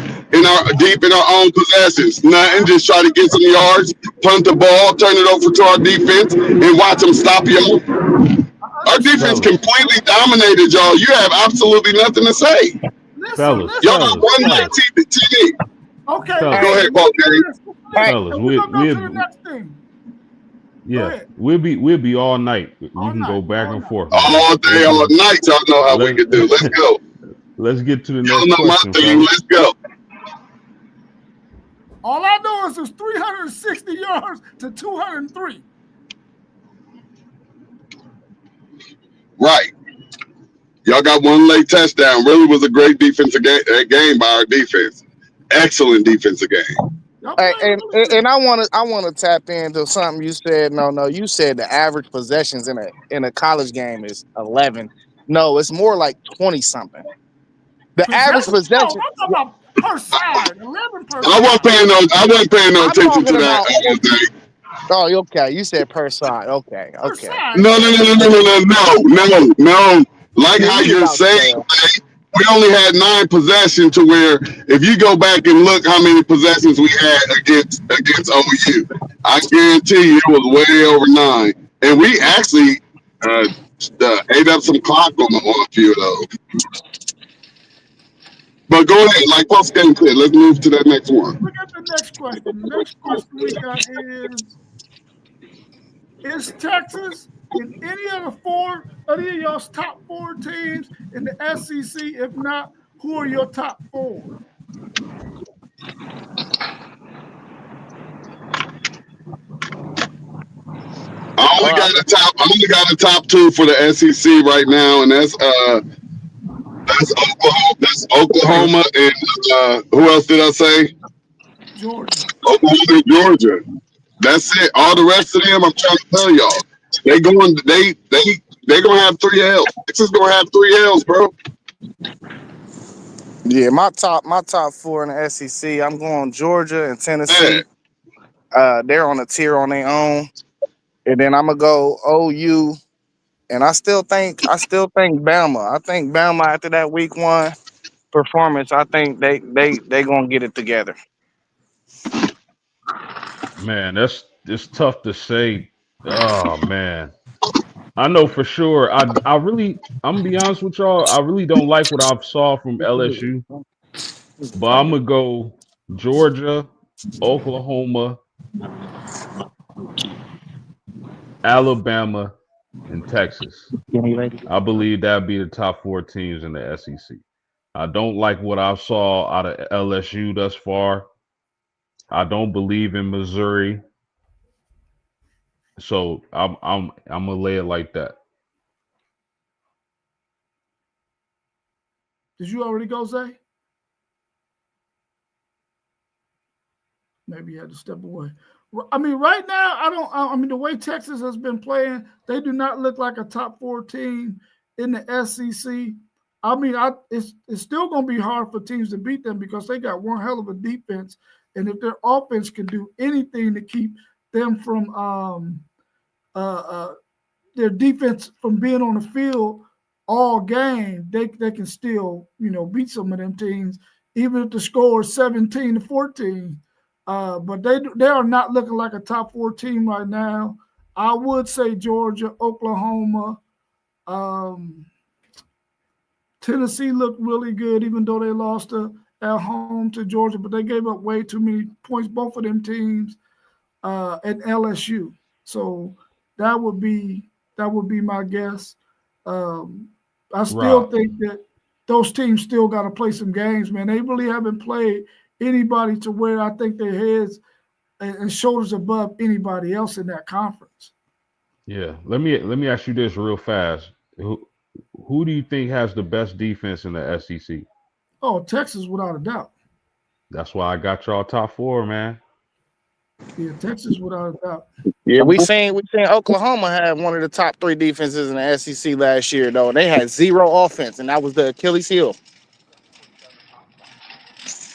deep in our own possessions? Nothing. Just try to get some yards, punt the ball, turn it over to our defense, and watch them stop y'all. Our defense completely dominated y'all. You have absolutely nothing to say. Fellas, y'all got one night TV. Okay. Go ahead, Paul. Fellas, we'll go to the next thing. Yeah, we'll be all night. We can go back and forth. All day, all night. Y'all know how we can do. Let's go. Let's get to the Y'all next know my question. thing. Let's go. All I know is it's 360 yards to 203. Right. Y'all got one late touchdown. Really was a great defensive game by our defense. Excellent defensive game. And I want to tap into something you said. No, you said the average possessions in a college game is 11. No, it's more like 20 something. The average possession. I'm talking about per side, 11 per side. I wasn't paying no attention to that. Oh, okay. You said per side. Okay. No. Like how you're saying, we only had 9 possessions to where if you go back and look how many possessions we had against OU, I guarantee you it was way over 9. And we actually ate up some clock on a few of those. But go ahead, like post game clear. Let's move to that next one. Look at the next question. The next question we got is Texas in any of y'all's top 4 teams in the SEC? If not, who are your top 4? I only got a top 2 for the SEC right now, and that's Oklahoma and who else did I say? Georgia. Oklahoma and Georgia. That's it. All the rest of them, I'm trying to tell y'all, they gonna have 3 L's. Texas gonna have 3 L's, bro. Yeah, my top 4 in the SEC. I'm going Georgia and Tennessee. They're on a tier on their own, and then I'm gonna go OU. And I still think Bama. I think Bama after that week 1 performance, I think they gonna get it together. Man, it's tough to say. Oh man, I know for sure. I'm gonna be honest with y'all. I really don't like what I saw from LSU, but I'm gonna go Georgia, Oklahoma, Alabama, and Texas. I believe that'd be the top 4 teams in the SEC. I don't like what I saw out of LSU thus far. I don't believe in Missouri, so I'm gonna lay it like that. Did you already go, Zay? Maybe you had to step away. I mean, right now, I mean, the way Texas has been playing, they do not look like a top 4 team in the SEC. I mean, it's still going to be hard for teams to beat them because they got one hell of a defense. And if their offense can do anything to keep them from their defense from being on the field all game, they can still, beat some of them teams, even if the score is 17-14. But they are not looking like a top 4 team right now. I would say Georgia, Oklahoma, Tennessee looked really good, even though they lost at home to Georgia, but they gave up way too many points, both of them teams, and LSU. So that would be my guess. I still think that those teams still got to play some games, man. They really haven't played anybody to where I think their heads and shoulders above anybody else in that conference. Yeah, let me ask you this real fast. Who do you think has the best defense in the SEC? Oh, Texas, without a doubt. That's why I got y'all top 4, man. Yeah, Texas, without a doubt. Yeah, we seen Oklahoma had one of the top 3 defenses in the SEC last year, though. They had 0 offense, and that was the Achilles heel.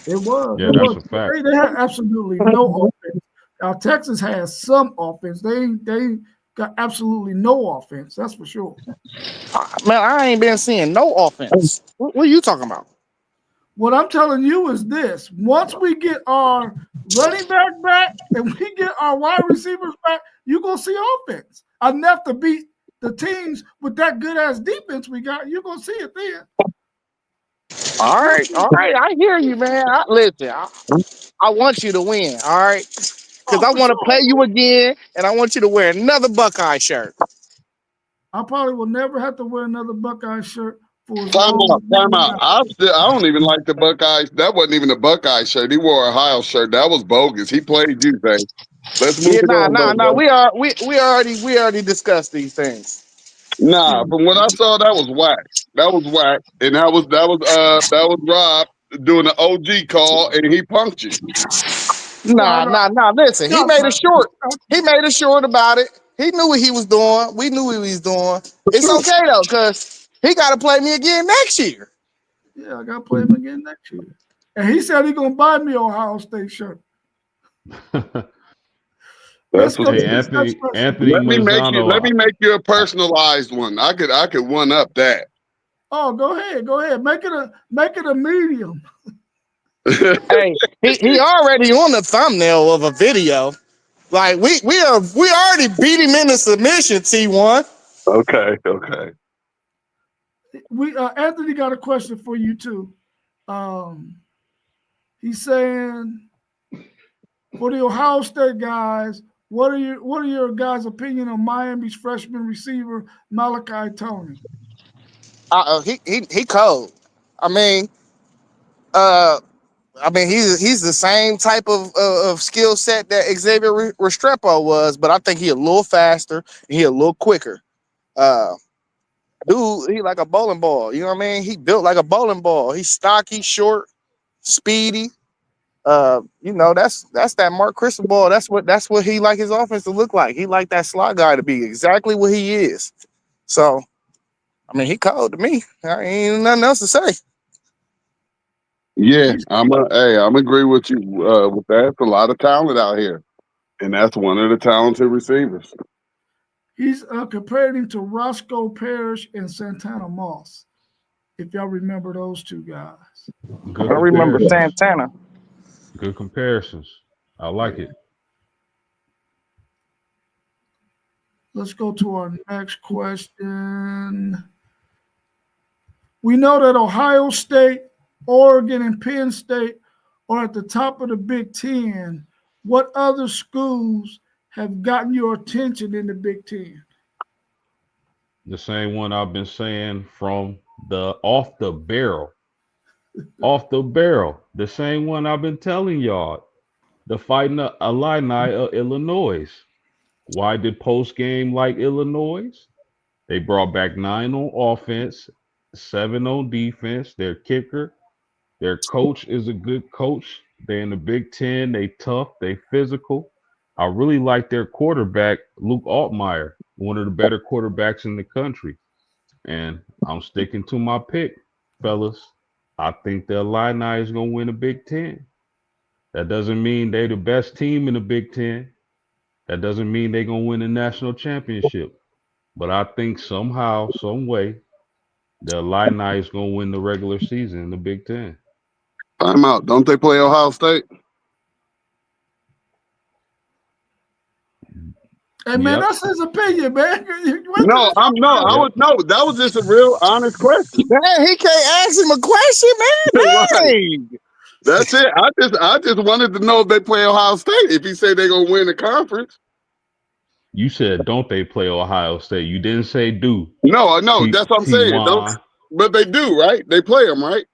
It was. Yeah, that's a fact. They had absolutely no offense. Now Texas has some offense. They got absolutely no offense. That's for sure. Man, I ain't been seeing no offense. What are you talking about? What I'm telling you is this: once we get our running back and we get our wide receivers back, you're gonna see offense enough to beat the teams with that good ass defense we got. You're gonna see it then. All right. I hear you, man. Listen, I want you to win. All right, because I want to play you again, and I want you to wear another Buckeye shirt. I probably will never have to wear another Buckeye shirt. Time out. I don't even like the Buckeyes. That wasn't even a Buckeye shirt. He wore a Ohio shirt. That was bogus. He played you, Zay. Let's move it on. Nah. We already discussed these things. Nah, from what I saw, that was whack. And that was Rob doing the OG call, and he punked you. Nah. Listen, he made a short about it. He knew what he was doing. We knew what he was doing. It's okay though, because he got to play me again next year. Yeah, I got to play him again next year. And he said he's going to buy me an Ohio State shirt. That's what Anthony. Let me make you a personalized one. I could one up that. Oh, go ahead. Make it a medium. Hey, he already on the thumbnail of a video. Like we already beat him in the submission, T1. Okay. Anthony got a question for you too. He's saying for the Ohio State guys, what are your guys' opinion on Miami's freshman receiver Malachi Tony? He cold. He's the same type of skill set that Xavier Restrepo was, but I think he a little faster and he a little quicker. Dude, he like a bowling ball. You know what I mean? He built like a bowling ball. He's stocky, short, speedy. That's that Mark Cristobal. That's what he like his offense to look like. He like that slot guy to be exactly what he is. So, he cold to me. I ain't nothing else to say. Yeah, I'm agree with you with that. It's a lot of talent out here, and that's one of the talented receivers. He's compared him to Roscoe Parrish and Santana Moss, if y'all remember those two guys. I remember Santana. Good comparisons. I like it. Let's go to our next question. We know that Ohio State, Oregon, and Penn State are at the top of the Big Ten. What other schools have gotten your attention in the Big Ten? The same one I've been saying from the off the barrel. The same one I've been telling y'all. The Fighting Illini of Illinois. Why did post game like Illinois? They brought back 9 on offense, 7 on defense. Their kicker, their coach is a good coach. They're in the Big Ten. They tough. They physical. I really like their quarterback, Luke Altmaier, one of the better quarterbacks in the country. And I'm sticking to my pick, fellas. I think the Illini is going to win the Big Ten. That doesn't mean they're the best team in the Big Ten. That doesn't mean they're going to win a national championship. But I think somehow, some way, the Illini is going to win the regular season in the Big Ten. Time out. Don't they play Ohio State? Hey man, Yep. that's his opinion, man. No, that was just a real honest question. Man, he can't ask him a question, man. Dang. That's it. I just wanted to know if they play Ohio State. If he say they're gonna win the conference. You said, don't they play Ohio State? You didn't say do. No, that's what I'm saying. T-Y. But they do, right? They play them, right?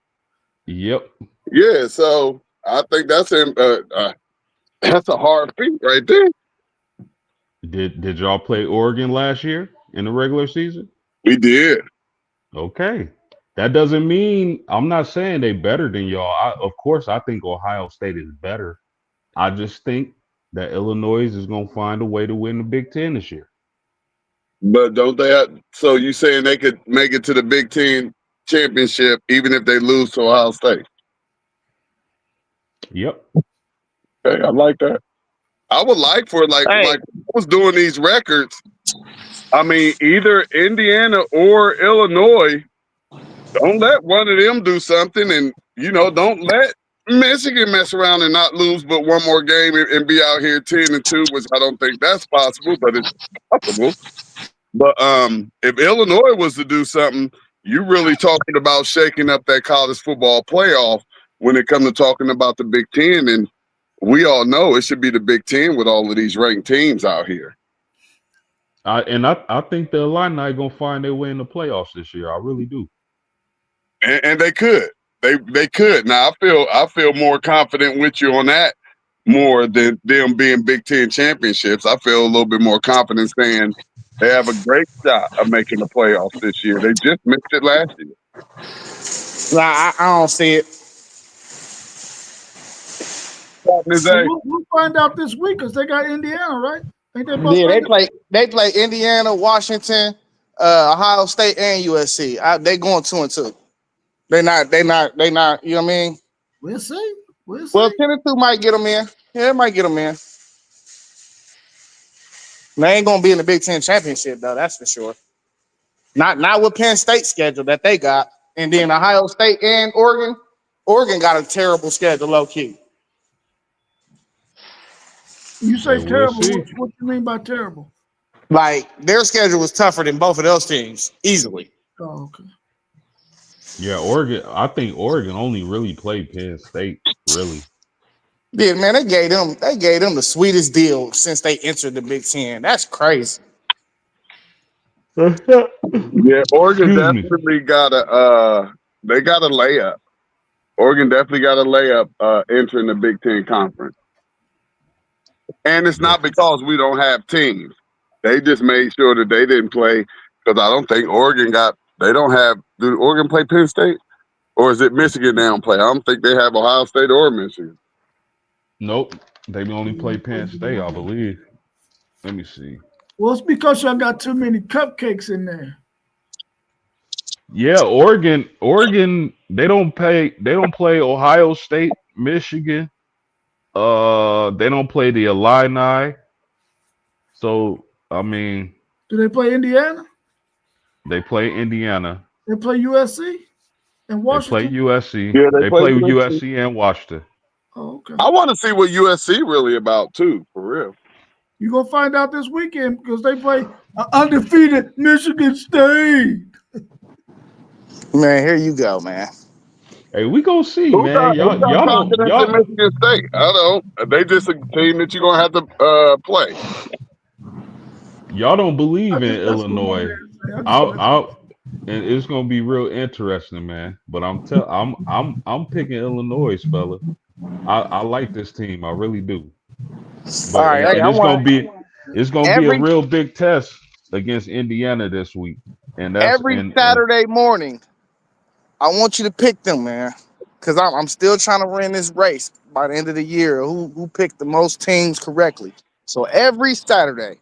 Yep. Yeah. So I think that's a hard feat right there. Did y'all play Oregon last year in the regular season? We did. Okay. That doesn't mean I'm not saying they better than y'all. Of course, I think Ohio State is better. I just think that Illinois is going to find a way to win the Big Ten this year. But don't they have, so you saying they could make it to the Big Ten championship even if they lose to Ohio State? Yep. Okay, I like that. I would like for like I was doing these records. I mean, either Indiana or Illinois. Don't let one of them do something, and don't let Michigan mess around and not lose but one more game and be out here 10-2, which I don't think that's possible, but it's possible. But if Illinois was to do something, you're really talking about shaking up that college football playoff when it comes to talking about the Big Ten. And we all know it should be the Big Ten with all of these ranked teams out here. I think the Illini going to find their way in the playoffs this year. I really do. And they could. They could. Now I feel more confident with you on that more than them being Big Ten championships. I feel a little bit more confident saying they have a great shot of making the playoffs this year. They just missed it last year. Nah, I don't see it. We'll find out this week because they got Indiana, right? Ain't they both they play Indiana, Washington, Ohio State, and USC. They going 2-2. They not. You know what I mean? We'll see. Well, 10-2 might get them in. Yeah, it might get them in. They ain't gonna be in the Big Ten championship though. That's for sure. Not with Penn State schedule that they got, and then Ohio State and Oregon. Oregon got a terrible schedule, low key. You say We'll terrible. see. What you mean by terrible? Like their schedule was tougher than both of those teams, easily. Oh, okay. Yeah, Oregon. I think Oregon only really played Penn State, really. Yeah, man, they gave them the sweetest deal since they entered the Big Ten. That's crazy. Yeah, Oregon Excuse me. definitely got a layup. Oregon definitely got a layup entering the Big Ten conference. And it's not because we don't have teams. They just made sure that they didn't play because I don't think Oregon did Oregon play Penn State? Or is it Michigan they don't play? I don't think they have Ohio State or Michigan. Nope. They only play Penn State, I believe. Let me see. Well, it's because y'all got too many cupcakes in there. Yeah, Oregon, they don't play Ohio State, Michigan. They don't play the Illini. So, I mean, Do they play Indiana? they play Indiana. They play USC and They Washington. play USC. Yeah, they play USC and Washington. Oh, okay. I want to see what USC really about too, for real. You're going to find out this weekend because they play an undefeated Michigan State. Man, here you go, man. Hey, we gonna see, Who man. got Y'all confidence in Michigan State? I don't. They just a team that you're gonna have to play. don't believe in That's what Illinois. And it's gonna be real interesting, man. But I'm picking Illinois, fella. I like this team, I really do. But All right, and it's gonna be a real big test against Indiana this week. And that's Saturday morning. I want you to pick them, man, because I'm still trying to win this race by the end of the year. Who picked the most teams correctly? So every Saturday,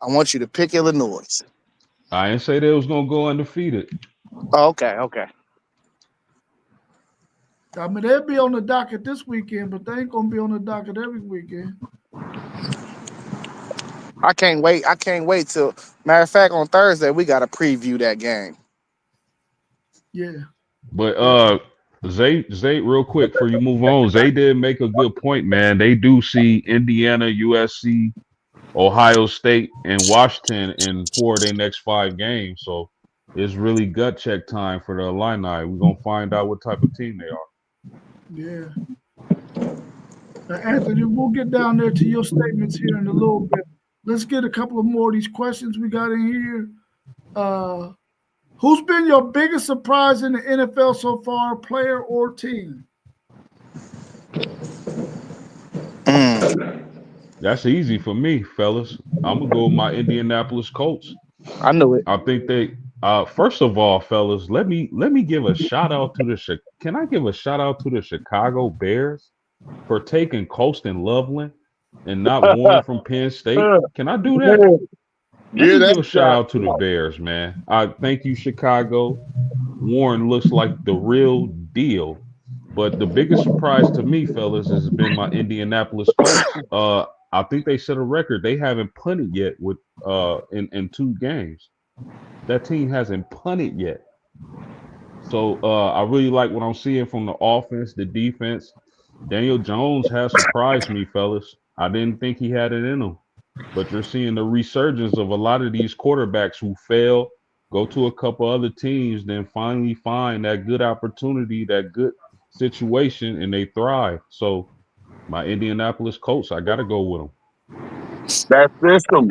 I want you to pick Illinois. I didn't say they was gonna go undefeated. Oh, okay. I mean, they'll be on the docket this weekend, but they ain't gonna be on the docket every weekend. I can't wait. Till, matter of fact, on Thursday we got to preview that game. Yeah. But Zay, real quick before you move on, Zay did make a good point, man. They do see Indiana, USC, Ohio State, and Washington in 4 of their next 5 games. So it's really gut check time for the Illini. We're gonna find out what type of team they are. Yeah. Now, Anthony, we'll get down there to your statements here in a little bit. Let's get a couple of more of these questions we got in here. Who's been your biggest surprise in the NFL so far, player or team? That's easy for me, fellas. I'm gonna go with my Indianapolis Colts. I knew it. I think they. First of all, fellas, let me give a shout out to Can I give a shout out to the Chicago Bears for taking Colston Loveland and not Warren from Penn State? Can I do that? Let me give a shout out to the Bears, man. I thank you, Chicago. Warren looks like the real deal. But the biggest surprise to me, fellas, has been my Indianapolis Colts. I think they set a record. They haven't punted yet with in 2 games. That team hasn't punted yet. So I really like what I'm seeing from the offense, the defense. Daniel Jones has surprised me, fellas. I didn't think he had it in him. But you're seeing the resurgence of a lot of these quarterbacks who fail, go to a couple other teams, then finally find that good opportunity, that good situation, and they thrive. So my Indianapolis Colts, I got to go with them. That system,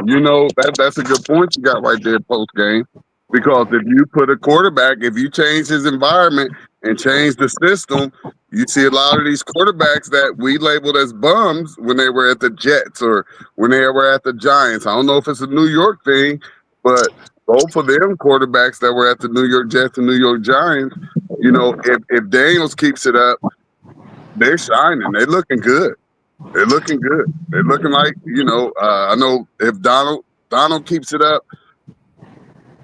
that's a good point you got right there post game. Because if you put a quarterback, if you change his environment and change the system, you see a lot of these quarterbacks that we labeled as bums when they were at the Jets or when they were at the Giants. I don't know if it's a New York thing, but both of them quarterbacks that were at the New York Jets and New York Giants, if Daniels keeps it up, they're shining. They're looking good. They're looking good. They're looking like, I know if Donald keeps it up,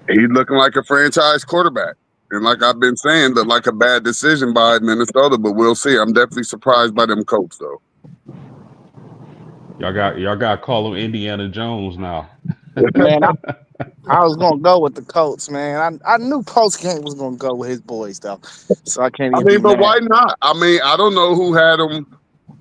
he's looking like a franchise quarterback. And like I've been saying, look like a bad decision by Minnesota, but we'll see. I'm definitely surprised by them Colts, though. Y'all got to call him Indiana Jones now. Man, I was gonna go with the Colts, man. I knew post game was gonna go with his boys, though. So I can't even. But why not? I mean, I don't know who had them.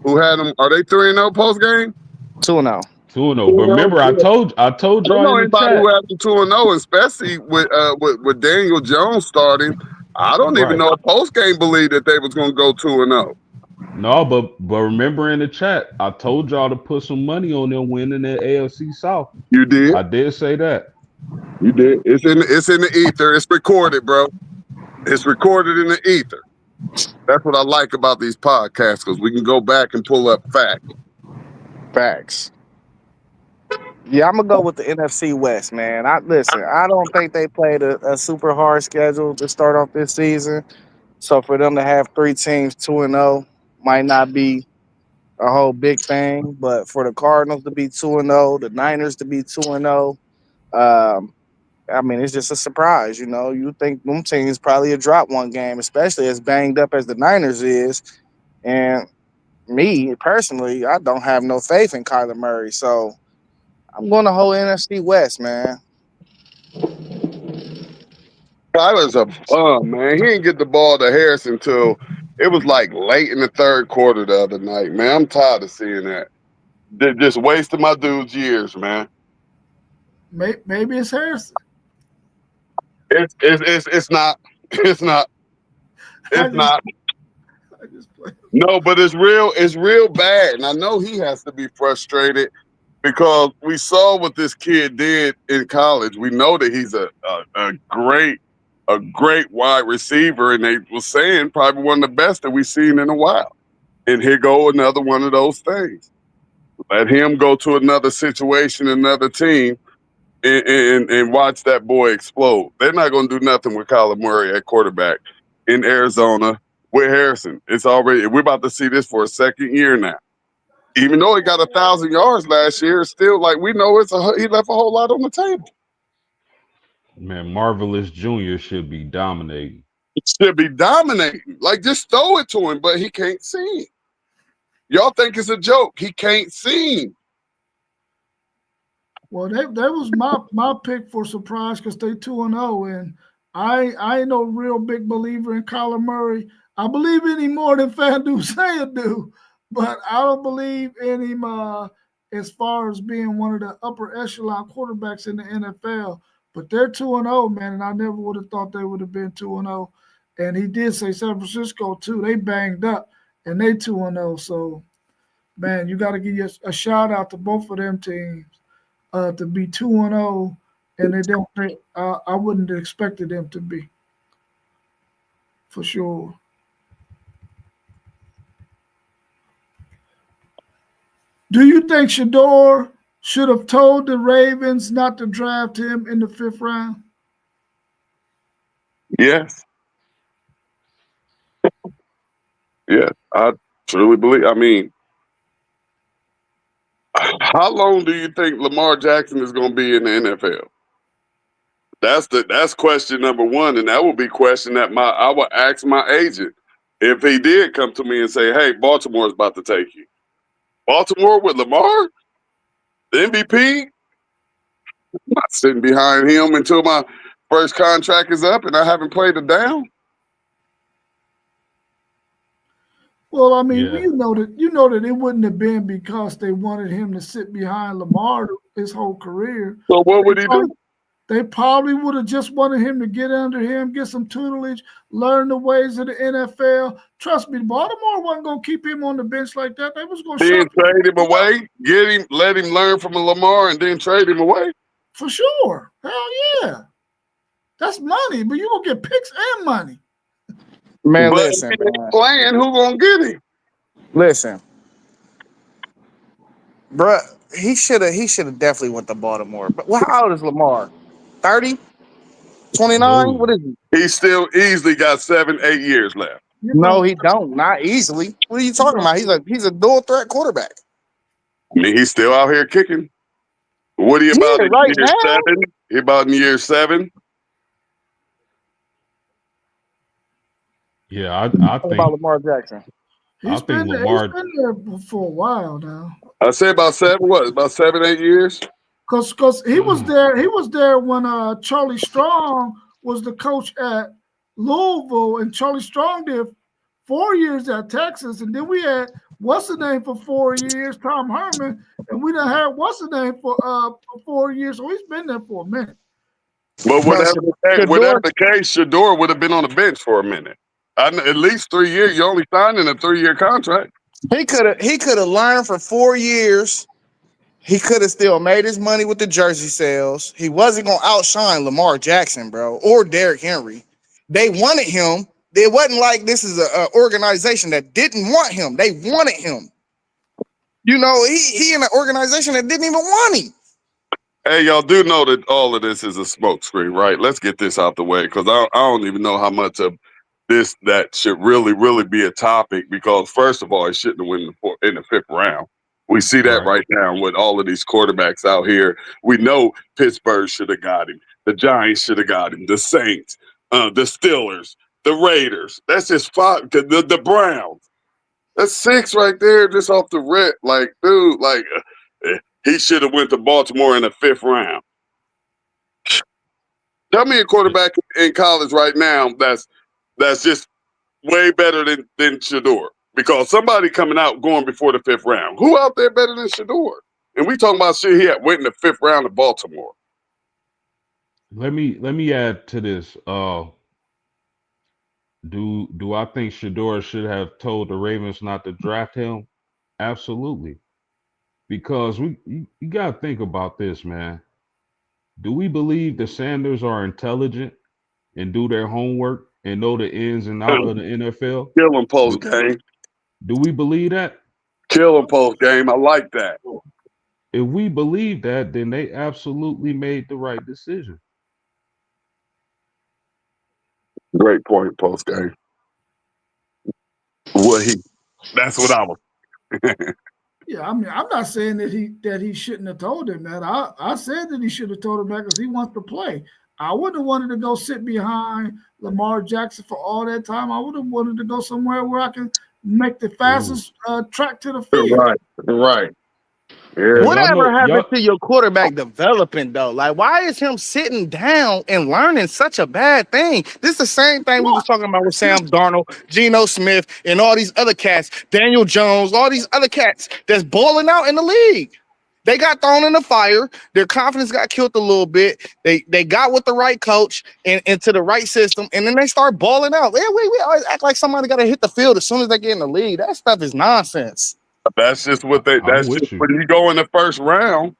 Are they 3-0 post game? 2-0. 2-0. But remember, I told y'all in the chat. Who had the 2-0, especially with Daniel Jones starting. I don't even know if post game believed that they was gonna go 2-0. No, but remember in the chat, I told y'all to put some money on them winning the AFC South. You did. I did say that. You did. It's in the ether. It's recorded, bro. It's recorded in the ether. That's what I like about these podcasts, because we can go back and pull up facts. Yeah, I'm gonna go with the NFC West, man. I don't think they played a super hard schedule to start off this season. So for them to have 3 teams 2-0 might not be a whole big thing, but for the Cardinals to be 2-0, the Niners to be 2-0, I mean, it's just a surprise. You think them teams probably a drop one game, especially as banged up as the Niners is. And me personally, I don't have no faith in Kyler Murray, so I'm going to hold NFC West, man. Kyler's a bum, man. He didn't get the ball to Harris until it was like late in the 3rd quarter the other night, man. I'm tired of seeing that. They're just wasting my dude's years, man. Maybe it's Harrison. It's not. It's not. I It's not. just play. No, but it's real bad. And I know he has to be frustrated because we saw what this kid did in college. We know that he's a great wide receiver, and they were saying probably one of the best that we've seen in a while. And here go another one of those things. Let him go to another situation, another team, and watch that boy explode. They're not going to do nothing with Kyler Murray at quarterback in Arizona with Harrison. We're about to see this for a second year now. Even though he got 1,000 yards last year, it's still like we know he left a whole lot on the table. Man, Marvelous Jr. should be dominating. He should be dominating. Like, just throw it to him, but he can't sing. Y'all think it's a joke. He can't sing. Well, that was my pick for surprise because they 2-0, and I ain't no real big believer in Kyler Murray. I believe in him more than FanDuel do, but I don't believe in him as far as being one of the upper echelon quarterbacks in the NFL. But they're 2-0, man, and I never would have thought they would have been 2-0. And he did say San Francisco too. They banged up, and they 2-0. So, man, you got to give a shout out to both of them teams to be 2-0, and they don't. I wouldn't have expected them to be, for sure. Do you think Shador should have told the Ravens not to draft him in the 5th round? Yes. Yeah, I truly believe. I mean, how long do you think Lamar Jackson is going to be in the NFL? That's question number one, and that will be question that I will ask my agent if he did come to me and say, "Hey, Baltimore's about to take you." Baltimore with Lamar, the MVP. I'm not sitting behind him until my first contract is up, and I haven't played it down. Well, I mean, Yeah. you know that it wouldn't have been because they wanted him to sit behind Lamar his whole career. So what would he do? They probably would have just wanted him to get under him, get some tutelage, learn the ways of the NFL. Trust me, Baltimore wasn't going to keep him on the bench like that. They was going to Then trade him away, let him learn from Lamar, and then trade him away. For sure. Hell yeah. That's money, but you're going to get picks and money. Man, But listen, if he ain't man. playing, who gonna get him? Listen, bruh, he should have definitely went to Baltimore. But how old is Lamar? 30? 29? Dude. What is he? He still easily got 7-8 years left. No, he don't. Not easily. What are you talking about? He's a dual threat quarterback. I mean, he's still out here kicking. What are you about in right year now? 7? He about in year 7? Yeah, I What think about Lamar Jackson? He's been there for a while now. I say about 7. What? About 7-8 years? Because he was there. He was there when Charlie Strong was the coach at Louisville, and Charlie Strong did 4 years at Texas, and then we had what's the name for 4 years, Tom Herman, and we done had what's the name for 4 years. So he's been there for a minute. But whatever the case, Shador would have been on the bench for a minute. At least 3 years. You only signed in a 3-year contract. He could have learned for 4 years. He could have still made his money with the jersey sales. He wasn't gonna outshine Lamar Jackson, bro, or Derrick Henry. They wanted him. It wasn't like this is an organization that didn't want him. They wanted him. You know, he in an organization that didn't even want him. Hey, y'all do know that all of this is a smokescreen, right? Let's get this out the way because I don't even know how much of this that should really be a topic because first of all, it shouldn't have went in the 5th round. We see that right now with all of these quarterbacks out here. We know Pittsburgh should have got him. The Giants should have got him. The Saints, the Steelers, the Raiders. That's just 5. The Browns. That's 6 right there just off the rip. Like, dude, like he should have went to Baltimore in the 5th round. Tell me a quarterback in college right now that's just way better than Shador. because somebody coming out going before the 5th round. Who out there better than Shador? And we talking about shit he had went in the 5th round of Baltimore. Let me add to this. Do I think Shador should have told the Ravens not to draft him? Absolutely. Because you got to think about this, man. Do we believe the Sanders are intelligent and do their homework and know the ins and outs of the NFL? Kill him post game. Do we believe that? Kill him post game. I like that. If we believe that, then they absolutely made the right decision. Great point post game. That's what I was. Yeah, I mean, I'm not saying that he shouldn't have told him that. I said that he should have told him that because he wants to play. I wouldn't have wanted to go sit behind Lamar Jackson for all that time. I would have wanted to go somewhere where I can make the fastest track to the field. Right. Yeah. Whatever happened to your quarterback developing though? Like, why is him sitting down and learning such a bad thing? This is the same thing we was talking about with Sam Darnold, Geno Smith, and all these other cats, Daniel Jones, all these other cats that's balling out in the league. They got thrown in the fire. Their confidence got killed a little bit. They got with the right coach and into the right system, and then they start balling out. We always act like somebody got to hit the field as soon as they get in the league. That stuff is nonsense. That's just what they. That's just when you go in the first round.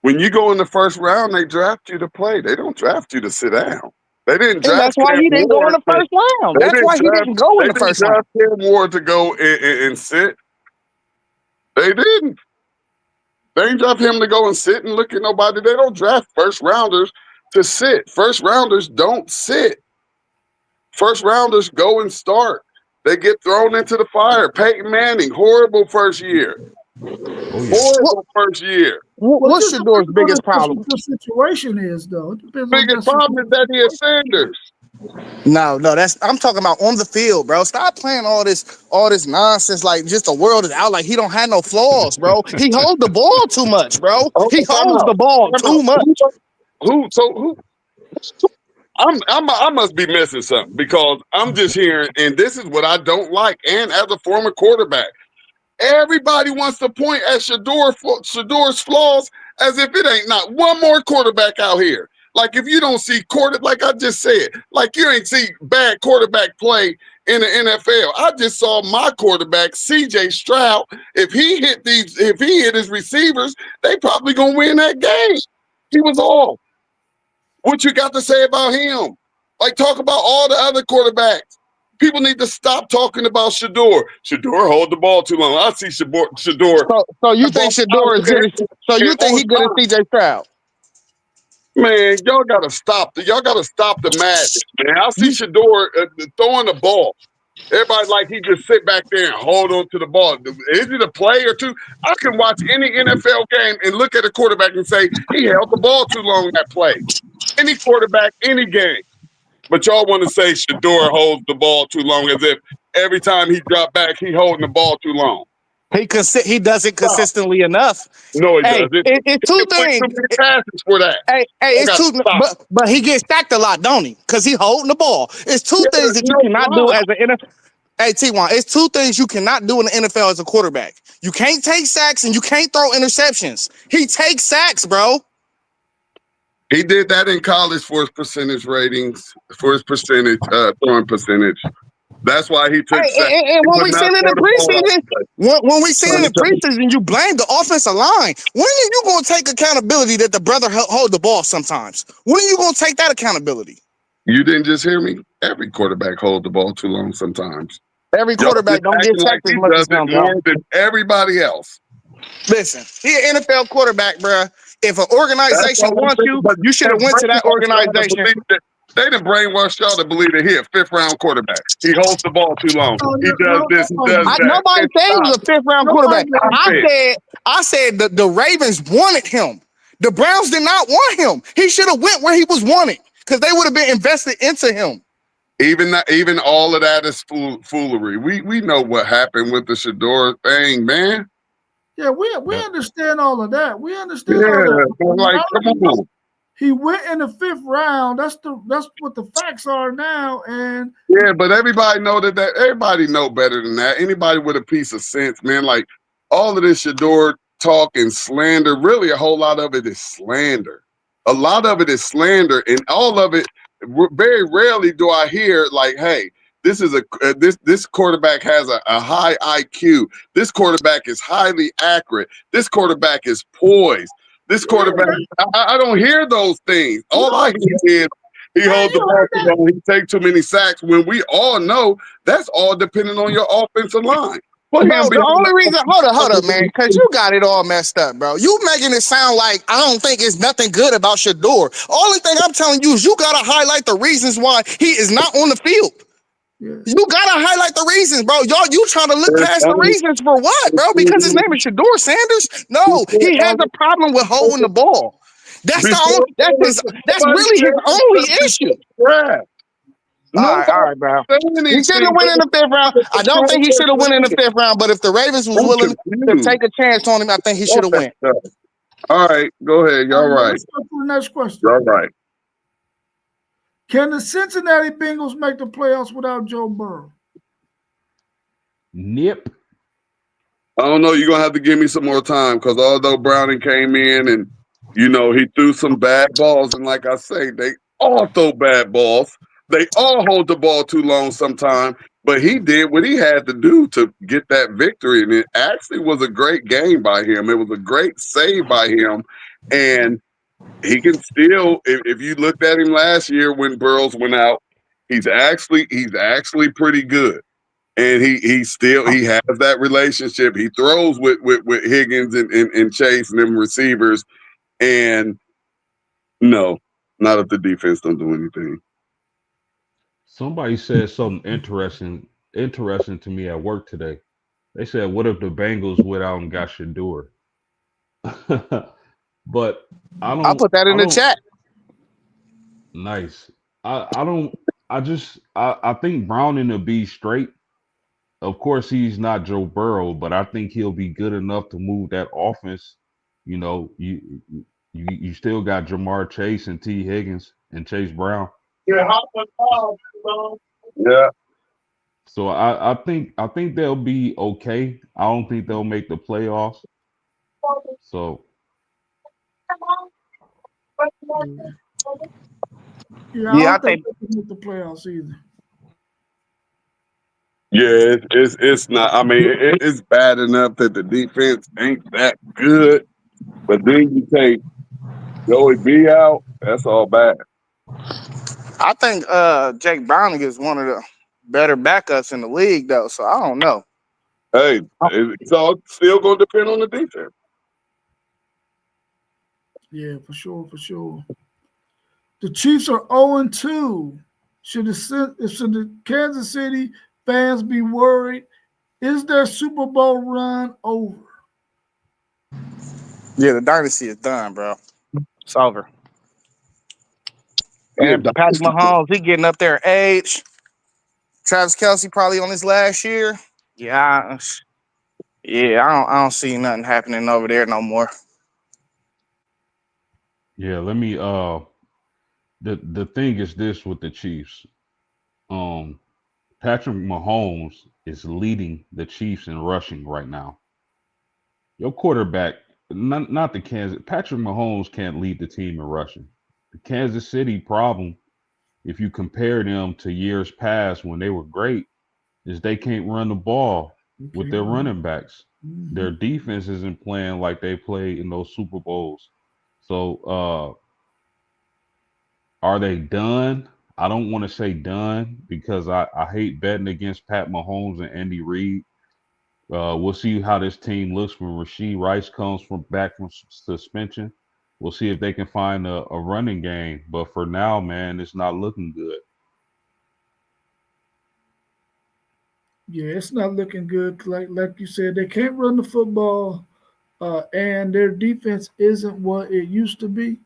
When you go in the first round, they draft you to play. They don't draft you to sit down. They didn't draft. And that's why he didn't go in the first round. That's why he didn't go in the first round. They didn't draft Cam Ward to go and sit. They didn't. They ain't draft him to go and sit and look at nobody. They don't draft first rounders to sit. First rounders don't sit. First rounders go and start. They get thrown into the fire. Peyton Manning, horrible first year. Horrible first year. What's Shador's biggest problem? The situation is though. Biggest problem is that he is Sanders. No, I'm talking about on the field, bro. Stop playing all this nonsense. Like, just the world is out. Like, he don't have no flaws, bro. He holds the ball too much, bro. He holds the ball too much. I must be missing something because I'm just hearing, and this is what I don't like. And as a former quarterback, everybody wants to point at Shador's flaws as if it ain't not one more quarterback out here. Like, if you don't see like I just said, like you ain't see bad quarterback play in the NFL. I just saw my quarterback, CJ Stroud. If he hit his receivers, they probably gonna win that game. He was off. What you got to say about him? Like, talk about all the other quarterbacks. People need to stop talking about Shador. Shador hold the ball too long. I see Shador. So you think Shador is good? So you think he good at CJ Stroud? Man, y'all gotta stop the madness, man. I see Shador throwing the ball. Everybody like he just sit back there and hold on to the ball. Is it a play or two? I can watch any NFL game and look at a quarterback and say he held the ball too long that play. Any quarterback, any game. But y'all want to say Shador holds the ball too long as if every time he drop back, he holding the ball too long. He does it consistently enough. No, he doesn't. It's two things. Passes for that. It's two. But he gets stacked a lot, don't he? Because he holding the ball. It's two things that you cannot do as an NFL. Hey, T1, it's two things you cannot do in the NFL as a quarterback. You can't take sacks and you can't throw interceptions. He takes sacks, bro. He did that in college for his percentage ratings, for his throwing percentage. That's why he took. And when we seen it in preseason, when we seen it in preseason, you blame the offensive line. When are you going to take accountability that the brother hold the ball sometimes? When are you going to take that accountability? You didn't just hear me. Every quarterback hold the ball too long sometimes. Every quarterback don't get sacked as much as him, more than everybody else. Listen, he an NFL quarterback, bro. If an organization wants you, you should have went to that organization. They done brainwashed y'all to believe that he a fifth-round quarterback. He holds the ball too long. He does this, he does that. Nobody said he was a fifth-round quarterback. I said the Ravens wanted him. The Browns did not want him. He should have went where he was wanted because they would have been invested into him. Even all of that is foolery. We know what happened with the Shador thing, man. Yeah, we understand all of that. We understand all that. Like, come on. He went in the 5th round. That's what the facts are now. And Yeah, but everybody everybody know better than that. Anybody with a piece of sense, man, like all of this Shedeur talk and slander, really a whole lot of it is slander. A lot of it is slander, and all of it, very rarely do I hear like, hey, this is this quarterback has a high IQ. This quarterback is highly accurate. This quarterback is poised. This quarterback, I don't hear those things. All I hear is he holds the ball too long. He takes too many sacks. When we all know that's all depending on your offensive line. Bro, the only reason, hold up, man, because you got it all messed up, bro. You making it sound like I don't think it's nothing good about Shedeur. Only thing I'm telling you is you got to highlight the reasons why he is not on the field. Yeah. You got to highlight the reasons, bro. You trying to look past the reasons for what, bro? Because his name is Shedeur Sanders? No, he has a problem with holding the ball. That's really his only issue. Yeah. All right, bro. He should have went in the 5th round. I don't think he should have went in the 5th round, but if the Ravens was willing to take a chance on him, I think he should have went. All right, go ahead. Y'all right. Let's go to the next question. Y'all right. Can the Cincinnati Bengals make the playoffs without Joe Burrow? Nip. I don't know. You're going to have to give me some more time because although Browning came in and, he threw some bad balls, and like I say, they all throw bad balls. They all hold the ball too long sometimes, but he did what he had to do to get that victory, and it actually was a great game by him. It was a great save by him, and he can still, if you looked at him last year when Burrows went out, he's actually pretty good, and he has that relationship. He throws with Higgins and Chase and them receivers, and no, not if the defense don't do anything. Somebody said something interesting to me at work today. They said, "What if the Bengals went out and got Shedeur?" But I'll put that in the chat. Nice. I think Browning will be straight. Of course, he's not Joe Burrow, but I think he'll be good enough to move that offense. You still got Jamar Chase and T. Higgins and Chase Brown. Yeah. So I think they'll be okay. I don't think they'll make the playoffs. So I think they can make the playoffs either. Yeah, it's not. I mean, it's bad enough that the defense ain't that good, but then you take Joey B out. That's all bad. I think Jake Browning is one of the better backups in the league, though. So I don't know. Hey, it's all still going to depend on the defense. Yeah, for sure. The Chiefs are 0-2. Should the Kansas City fans be worried? Is their Super Bowl run over? Yeah, the dynasty is done, bro. It's over. And Patrick Mahomes, he getting up there in age. Travis Kelce probably on his last year. Yeah, I don't see nothing happening over there no more. Yeah, let me the thing is this with the Chiefs. Patrick Mahomes is leading the Chiefs in rushing right now. Your quarterback, not the Kansas, Patrick Mahomes can't lead the team in rushing. The Kansas City problem, if you compare them to years past when they were great, is they can't run the ball with their running backs. Mm-hmm. Their defense isn't playing like they played in those Super Bowls. So are they done? I don't want to say done because I hate betting against Pat Mahomes and Andy Reid. We'll see how this team looks when Rashee Rice comes back from suspension. We'll see if they can find a running game. But for now, man, it's not looking good. Yeah, it's not looking good. Like you said, they can't run the football, and their defense isn't what it used to be.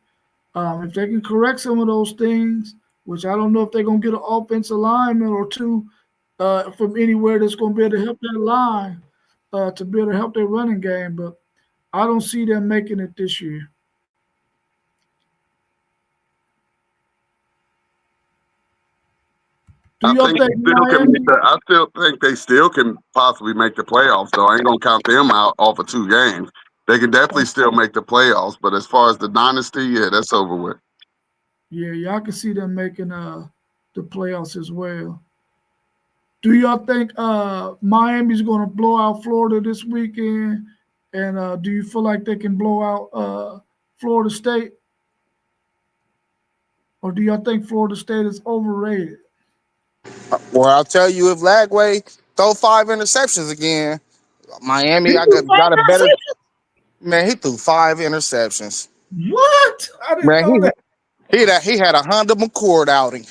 If they can correct some of those things, which I don't know if they're going to get an offensive lineman or two from anywhere that's going to be able to help that line to be able to help their running game, but I don't see them making it this year. Do I y'all think think they still can Miami? make I still think they still can possibly make the playoffs, though. I ain't gonna count them out off of 2 games. They can definitely still make the playoffs, but as far as the dynasty, yeah, that's over with. Yeah, y'all can see them making the playoffs as well. Do y'all think Miami's going to blow out Florida this weekend? And do you feel like they can blow out Florida State? Or do y'all think Florida State is overrated? Well, I'll tell you, if Lagway throw 5 interceptions again, Miami, He I threw five got a better interceptions? man. He threw 5 interceptions. What? I didn't Man, know that. he had a Honda McCord outing.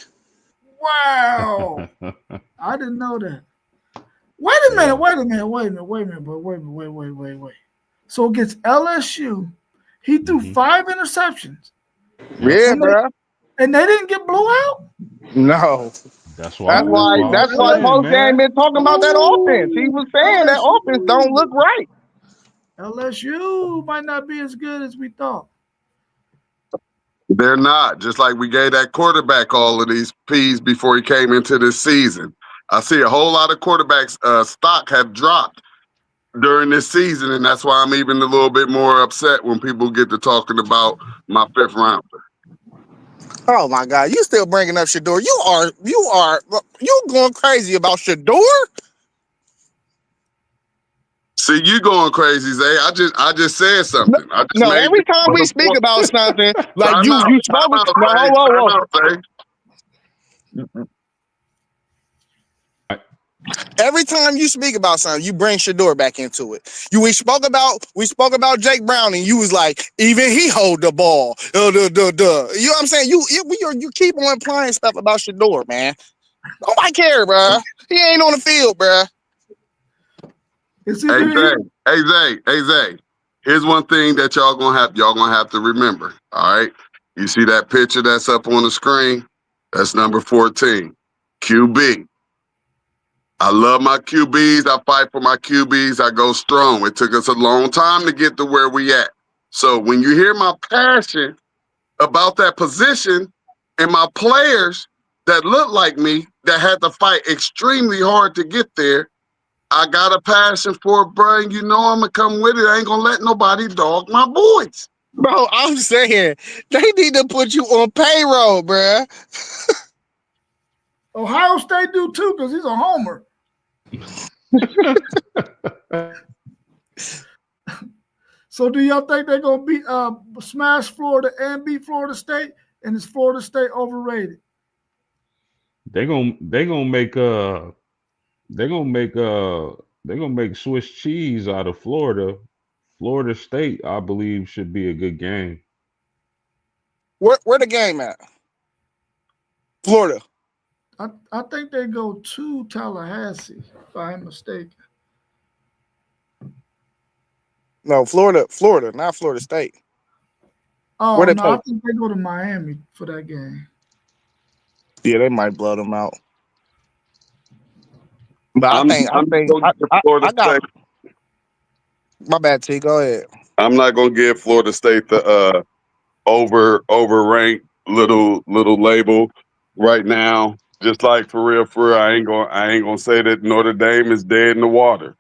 Wow. I didn't know that. Wait a minute, wait a minute, wait a minute, wait a minute, but wait. So against LSU, he threw Mhm. 5 interceptions. Yep. Yeah, bro. And they didn't get blew out? No, That's why I'm that's why saying, post game man. been talking about that offense. He was saying that offense don't look right. LSU might not be as good as we thought. They're not. Just like we gave that quarterback all of these P's before he came into this season. I see a whole lot of quarterbacks stock have dropped during this season, and that's why I'm even a little bit more upset when people get to talking about my 5th rounder. Oh my God, you still bringing up Shador? You going crazy about Shador? See, you going crazy, Zay. I just said something. I just No, made every time we speak about something, like time you out, spoke. time out, No, Zay. whoa. Time out, Zay. Every time you speak about something, you bring Shador back into it. We spoke about Jake Browning. You was like, even he hold the ball. You know what I'm saying? You keep on implying stuff about Shador, man. Nobody care, bruh. He ain't on the field, bruh. It's Hey either Zay. Here's one thing that y'all gonna have to remember. All right. You see that picture that's up on the screen? That's number 14. QB. I love my QBs. I fight for my QBs. I go strong. It took us a long time to get to where we at. So when you hear my passion about that position and my players that look like me that had to fight extremely hard to get there, I got a passion for it, bro, and you know I'm gonna come with it. I ain't gonna let nobody dog my boys. Bro, I'm saying they need to put you on payroll, bruh. Ohio State do too, because he's a homer. So do y'all think they're gonna beat smash Florida and beat Florida State? And is Florida State overrated? They're gonna make Swiss cheese out of Florida. Florida State, I believe, should be a good game. Where the game at? Florida. I think they go to Tallahassee, if I'm mistaken. No, Florida, not Florida State. Oh Where they no, play? I think they go to Miami for that game. Yeah, they might blow them out. But I got my bad, T. Go ahead. I'm not gonna give Florida State the overranked little label right now. Just like for real, I ain't gonna say that Notre Dame is dead in the water.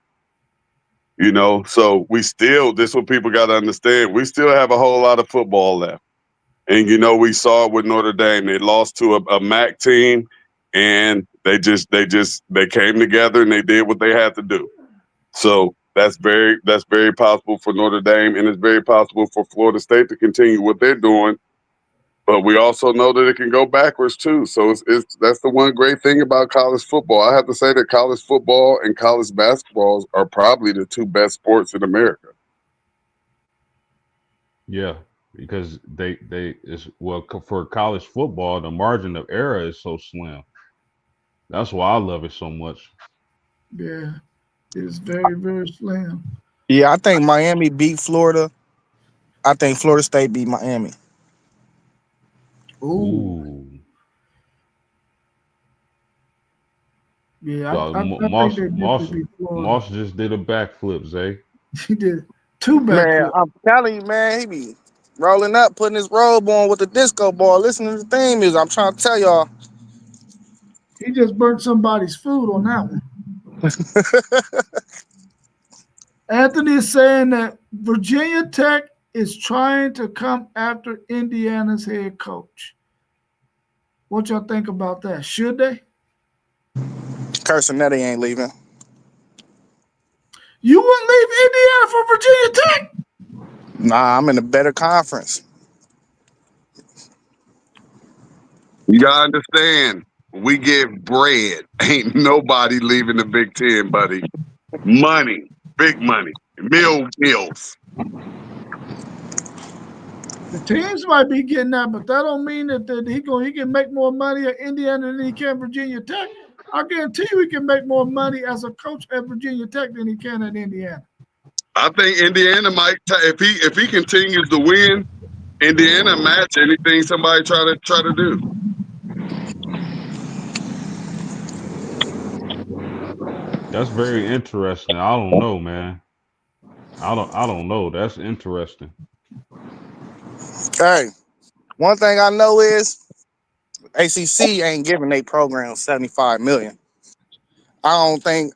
You know, so this is what people got to understand. We still have a whole lot of football left. And, you know, we saw it with Notre Dame. They lost to a MAC team, and they came together and they did what they had to do. So that's very possible for Notre Dame, and it's very possible for Florida State to continue what they're doing. But we also know that it can go backwards too. So that's the one great thing about college football. I have to say that college football and college basketball are probably the 2 best sports in America. Yeah, because for college football, the margin of error is so slim. That's why I love it so much. Yeah, it's very, very slim. Yeah, I think Miami beat Florida. I think Florida State beat Miami. Ooh. Yeah, So I Moss think they did beat Florida. Moss just did a backflip, Zay. He did 2 Man, backflips. I'm telling you, man, he be rolling up, putting his robe on with the disco ball, listening to the theme music. I'm trying to tell y'all. He just burnt somebody's food on that one. Anthony is saying that Virginia Tech is trying to come after Indiana's head coach. What y'all think about that? Should they? Carsonetti ain't leaving. You wouldn't leave Indiana for Virginia Tech? Nah, I'm in a better conference. You gotta understand, we get bread. Ain't nobody leaving the Big Ten, buddy. Money, big money, meals. The teams might be getting that, but that don't mean that he can make more money at Indiana than he can Virginia Tech. I guarantee you he can make more money as a coach at Virginia Tech than he can at Indiana. I think Indiana might, if he continues to win, Indiana match anything somebody try to do. That's very interesting. I don't know, man. I don't know. That's interesting. Hey, one thing I know is ACC ain't giving their program $75 million. I don't think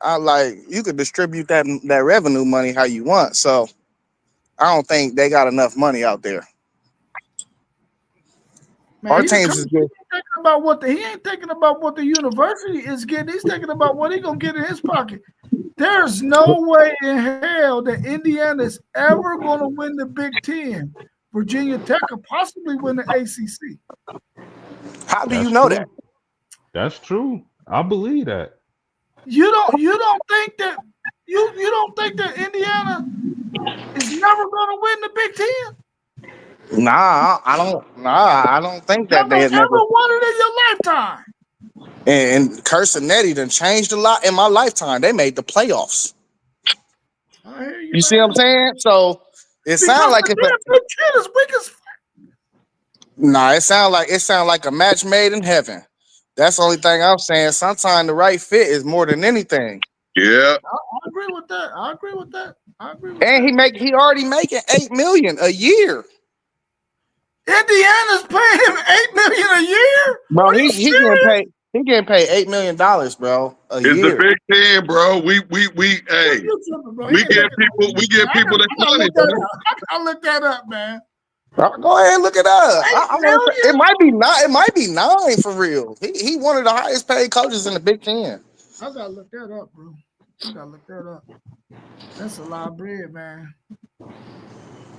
you could distribute that revenue money how you want. So I don't think they got enough money out there. Man, Our teams is good. He ain't thinking about what the university is getting. He's thinking about what he's gonna get in his pocket. There's no way in hell that Indiana is ever gonna win the Big Ten. Virginia Tech could possibly win the ACC. How do you know that? That's true. I believe that. You don't think that Indiana is never gonna win the Big Ten? Nah, I don't think that they had never won it in your lifetime. And Carsonetti done changed a lot in my lifetime. They made the playoffs. I hear You see what I'm saying? So it sounds like it's it sounds like a match made in heaven. That's the only thing I'm saying. Sometimes the right fit is more than anything. Yeah, I agree with that. And he already making $8 million a year. Indiana's paying him $8 million a year, bro. He getting paid $8 million, bro. It's the Big Ten, bro. We give people that money. I look that up, man. Go ahead and look it up. It might be not. It might be 9 for real. He one of the highest paid coaches in the Big Ten. I gotta look that up, bro. That's a lot of bread, man.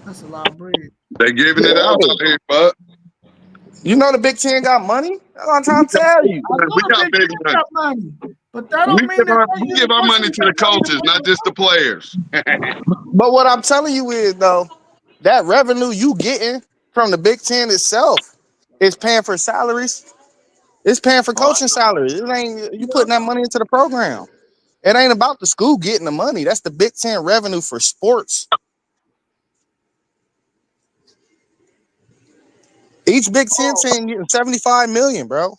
That's a lot of bread. They giving it out there, but you know the Big Ten got money. That's what I'm trying to tell you. We got big money. But that don't mean we give our money to the coaches, not just the players. But what I'm telling you is though, that revenue you getting from the Big Ten itself is paying for salaries. It's paying for coaching salaries. It ain't you putting that money into the program. It ain't about the school getting the money. That's the Big Ten revenue for sports. Each Big Ten team getting $75 million, bro.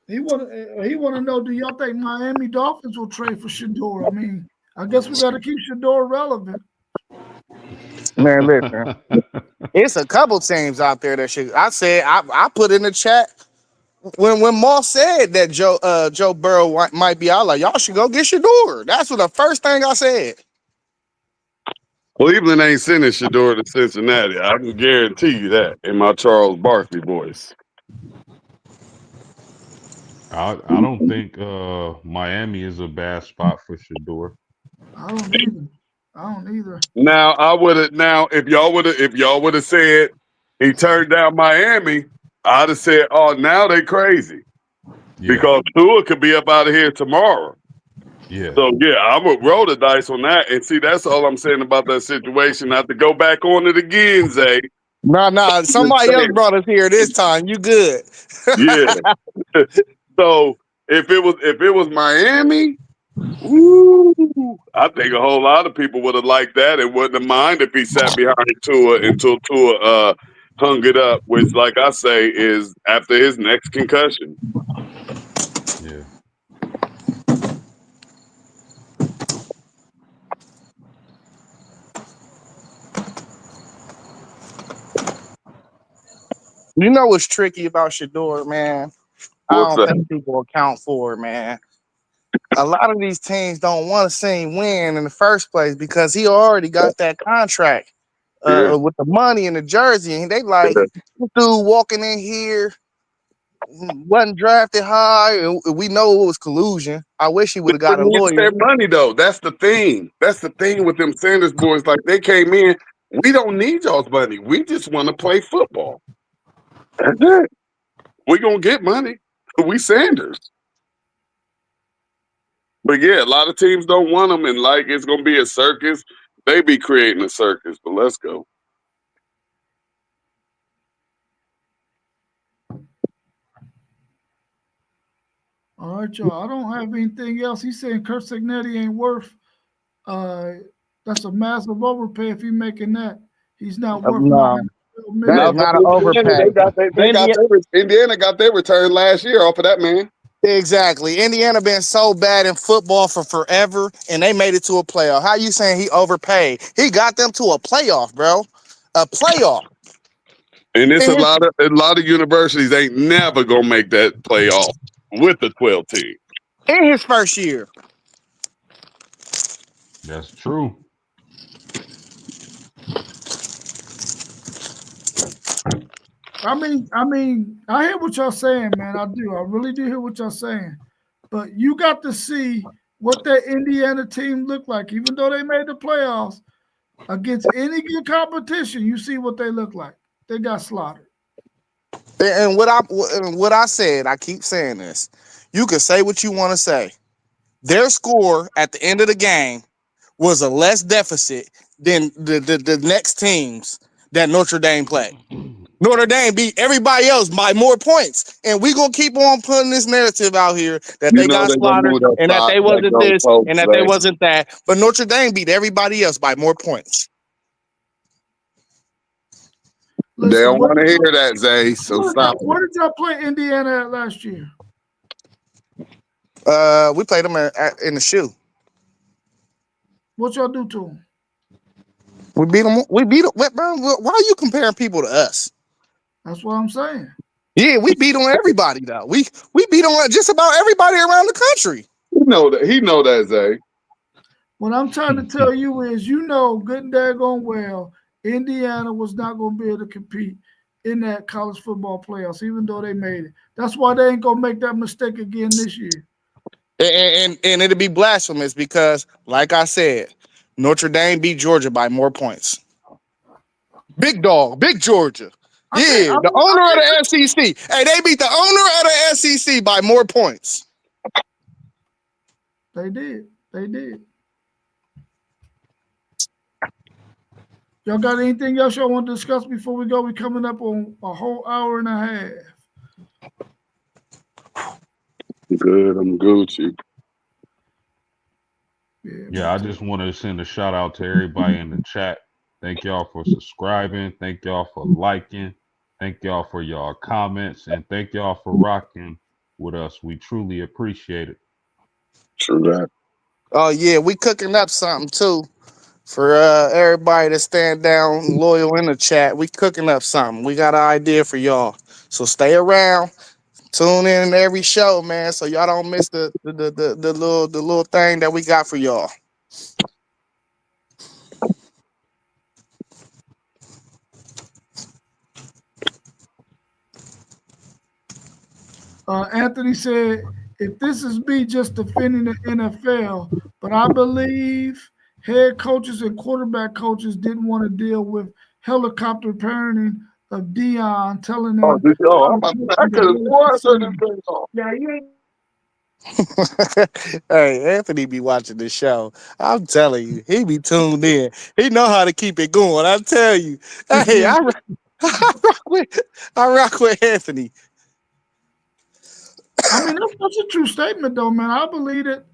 He want to know, do y'all think Miami Dolphins will trade for Shedeur? I mean, I guess we got to keep Shedeur relevant. Man, listen, it's a couple teams out there that should. I said I put in the chat when Moss said that Joe Burrow might be out. Like y'all should go get Shedeur. That's what the first thing I said. Cleveland ain't sending Shedeur to Cincinnati. I can guarantee you that in my Charles Barkley voice. I don't think Miami is a bad spot for Shedeur. I don't either. Now if y'all would have said he turned down Miami, I'd have said, oh, now they crazy. Yeah. Because Tua could be up out of here tomorrow. Yeah. So yeah, I would roll the dice on that. And see, that's all I'm saying about that situation. Not to go back on it again, Zay. Nah. Somebody else brought us here this time. You good? Yeah. So if it was Miami, ooh, I think a whole lot of people would have liked that and wouldn't have minded if he sat behind Tua until Tua hung it up, which, like I say, is after his next concussion. Yeah. You know what's tricky about Shedeur, man? I What's don't that? think people account for, man. A lot of these teams don't want to see him win in the first place because he already got that contract Yeah. with the money and the jersey, and they like this dude walking in here wasn't drafted high, and we know it was collusion. I wish he would have But got a needs lawyer. their money though. That's the thing. That's the thing with them Sanders boys. Like they came in, we don't need y'all's money. We just want to play football. That's it. We gonna get money. We Sanders. But yeah, a lot of teams don't want them, and like it's gonna be a circus. They be creating a circus. But let's go. All right, y'all. I don't have anything else. He's saying Kurt Signetti ain't worth. That's a massive overpay if he's making that. He's not worth No, $9 that million. is not an overpay. Indiana got their return last year off of that man. Exactly. Indiana been so bad in football for forever, and they made it to a playoff. How you saying he overpaid? He got them to a playoff, bro. A playoff. And it's In his, a lot of universities ain't never gonna make that playoff with the 12 team. in his first year. That's true. I mean, I hear what y'all saying, man. I do. I really do hear what y'all saying. But you got to see what that Indiana team looked like, even though they made the playoffs against any good competition. You see what they look like. They got slaughtered. And what I said, I keep saying this. You can say what you want to say. Their score at the end of the game was a less deficit than the next teams that Notre Dame played. Notre Dame beat everybody else by more points. And we're going to keep on putting this narrative out here that they got slaughtered and that they wasn't this and that they wasn't that. But Notre Dame beat everybody else by more points. Listen, They don't want to hear that, Zay. So stop. Where did y'all play Indiana at last year? We played them in the shoe. What y'all do to them? We beat them. We beat them. Bro, why are you comparing people to us? That's what I'm saying. Yeah, we beat on everybody though. We beat on just about everybody around the country. He know that, Zay. What I'm trying to tell you is, good and daggone well, Indiana was not going to be able to compete in that college football playoffs, even though they made it. That's why they ain't going to make that mistake again this year. And it'll be blasphemous because, like I said, Notre Dame beat Georgia by more points. Big dog, big Georgia. Yeah, the owner of the SEC. Hey, they beat the owner of the SEC by more points. They did. Y'all got anything else y'all want to discuss before we go? We're coming up on a whole hour and a half. Good, I'm Gucci. Yeah, I just want to send a shout out to everybody in the chat. Thank y'all for subscribing. Thank y'all for liking. Thank y'all for y'all comments. And thank y'all for rocking with us. We truly appreciate it. True that. Oh, yeah, we cooking up something, too. For everybody to stand down loyal in the chat, we cooking up something. We got an idea for y'all. So stay around. Tune in every show, man, so y'all don't miss the little thing that we got for y'all. Anthony said, if this is me just defending the NFL, but I believe head coaches and quarterback coaches didn't want to deal with helicopter parenting of Deion telling them. I could have sworn I said this thing off. Yeah, you ain't. Hey, Anthony be watching the show. I'm telling you, he be tuned in. He know how to keep it going. I tell you. Hey, I rock with Anthony. I mean, that's a true statement, though, man. I believe that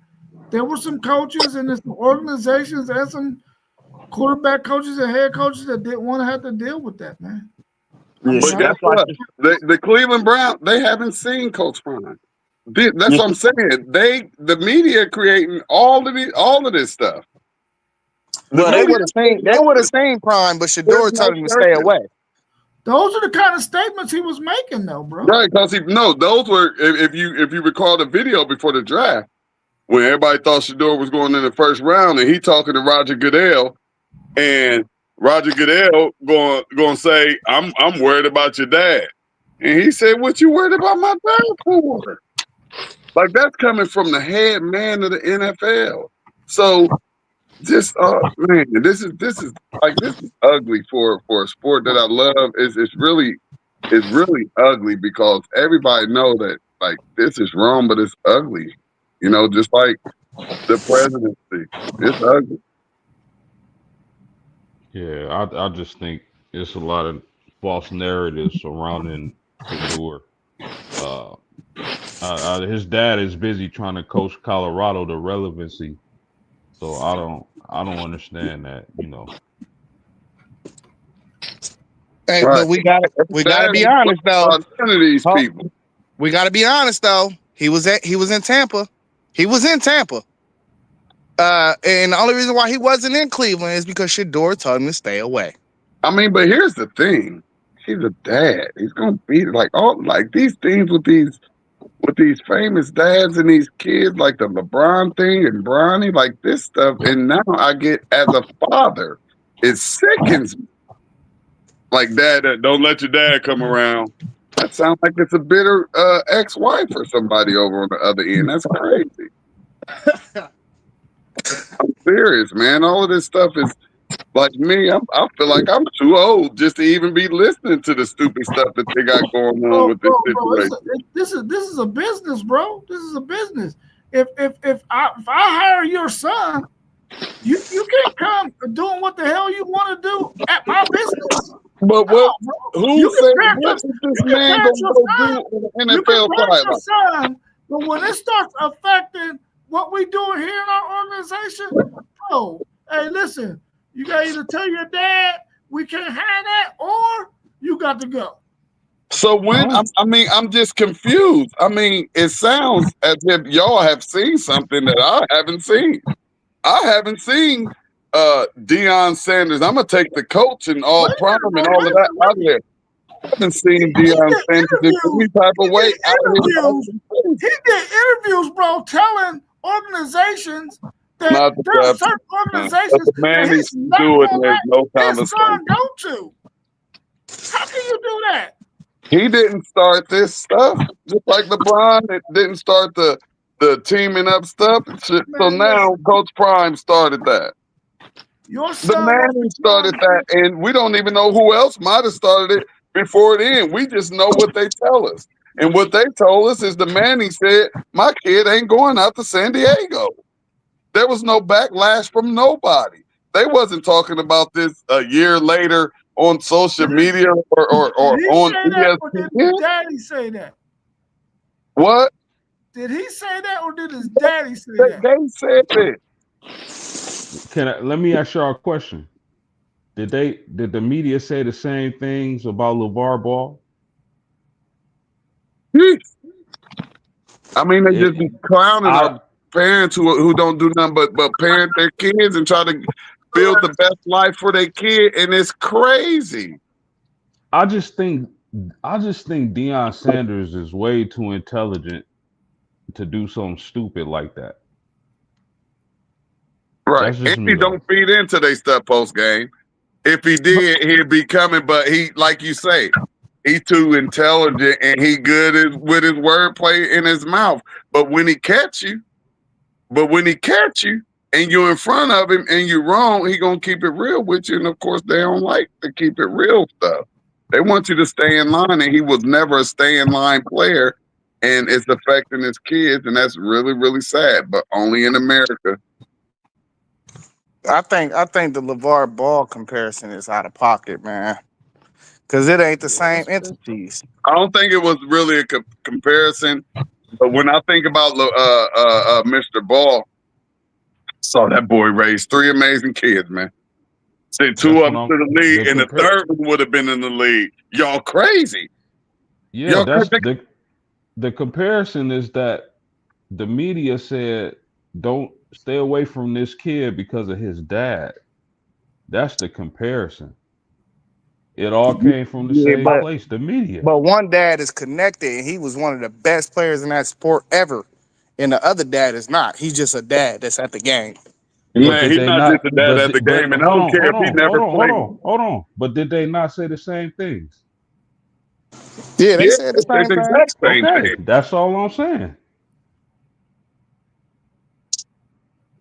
there were some coaches and some organizations and some quarterback coaches and head coaches that didn't want to have to deal with that, man. Yeah, But guess what? The Cleveland Browns, they haven't seen Coach Prime. That's what I'm saying. The media creating all of this stuff. Well, they would have seen Prime, but Shador told him to stay away. Those are the kind of statements he was making, though, bro. Right, because those were if you recall the video before the draft when everybody thought Shador was going in the first round, and he talking to Roger Goodell, and Roger Goodell going to say, "I'm worried about your dad," and he said, "What you worried about my dad for?" Like that's coming from the head man of the NFL. So just man, this is ugly for a sport that I love. It's really ugly because everybody know that like this is wrong, but it's ugly. You know, just like the presidency, it's ugly. Yeah, I just think it's a lot of false narratives surrounding Shador. His dad is busy trying to coach Colorado to relevancy, so I don't understand that. You know, Hey, Right. but we gotta be honest though. None of these Huh? people. We gotta be honest though. He was in Tampa. He was in Tampa. And the only reason why he wasn't in Cleveland is because Shador told him to stay away. I mean, but here's the thing: he's a dad. He's gonna be like all like these things with these famous dads and these kids, like the LeBron thing and Bronny, like this stuff. And now I get as a father, it sickens me. Like dad, don't let your dad come around. That sounds like it's a bitter ex-wife or somebody over on the other end. That's crazy. I'm serious, man. All of this stuff is like me. I feel like I'm too old just to even be listening to the stupid stuff that they got going on with this situation. This is a business, bro. This is a business. If I hire your son, you can't come doing what the hell you want to do at my business. But what? Who said what is this man gonna your go son. do on the You can NFL praise your sideline? son, but when it starts affecting what we doing here in our organization, bro, hey, listen, you got to either tell your dad we can't have that, or you got to go. So when I'm just confused. I mean, it sounds as if y'all have seen something that I haven't seen. I haven't seen Deion Sanders. I'm gonna take the coach and all problem and all of that out there. I haven't seen Deion Sanders in any type of way out of his. He did interviews, bro, telling organizations that Not the there are best. certain organizations Man that needs he's to not do it. gonna There's let no his son conversation. go to. How can you do that? He didn't start this stuff, just like LeBron didn't start the teaming up stuff. So now Coach Prime started that. Your The son man started that, and we don't even know who else might have started it before then. We just know what they tell us. And what they told us is the Manning said, my kid ain't going out to San Diego. There was no backlash from nobody. They wasn't talking about this a year later on social media or Did he on say that, or did his ESPN. daddy say that? What? Did he say that, or did his daddy say that? They said it. let me ask y'all a question. Did the media say the same things about LeVar Ball? I mean, they just be clowning our parents who don't do nothing but parent their kids and try to build the best life for their kid, and it's crazy. I just think Deion Sanders is way too intelligent to do something stupid like that. Right. That's just And me, he don't feed into their stuff post game. If he did, he'd be coming, but he, like you say, he too intelligent and he good with his wordplay in his mouth. But when he catch you and you're in front of him and you're wrong, he gonna keep it real with you. And of course, they don't like to keep it real stuff. They want you to stay in line, and he was never a stay in line player, and it's affecting his kids, and that's really, really sad. But only in America. I think the LeVar Ball comparison is out of pocket, man, because it ain't the same entities. I don't think it was really a comparison. But when I think about Mr. Ball, saw that boy raised 3 amazing kids, man. Sent 2 of them to the league, and the third one would have been in the league. Y'all crazy. Yeah, the comparison is that the media said don't stay away from this kid because of his dad. That's the comparison. It all came from the Yeah, same place, the media. but one dad is connected, and he was one of the best players in that sport ever. And the other dad is not. He's just a dad that's at the game. But Man, did he's they not just not? a dad at the But game, and I hold don't on, care hold if he on, hold never on, hold played. on, hold on. But did they not say the same things? Yeah, they Yeah, said the it's the same thing. exact same Okay, thing. that's all I'm saying.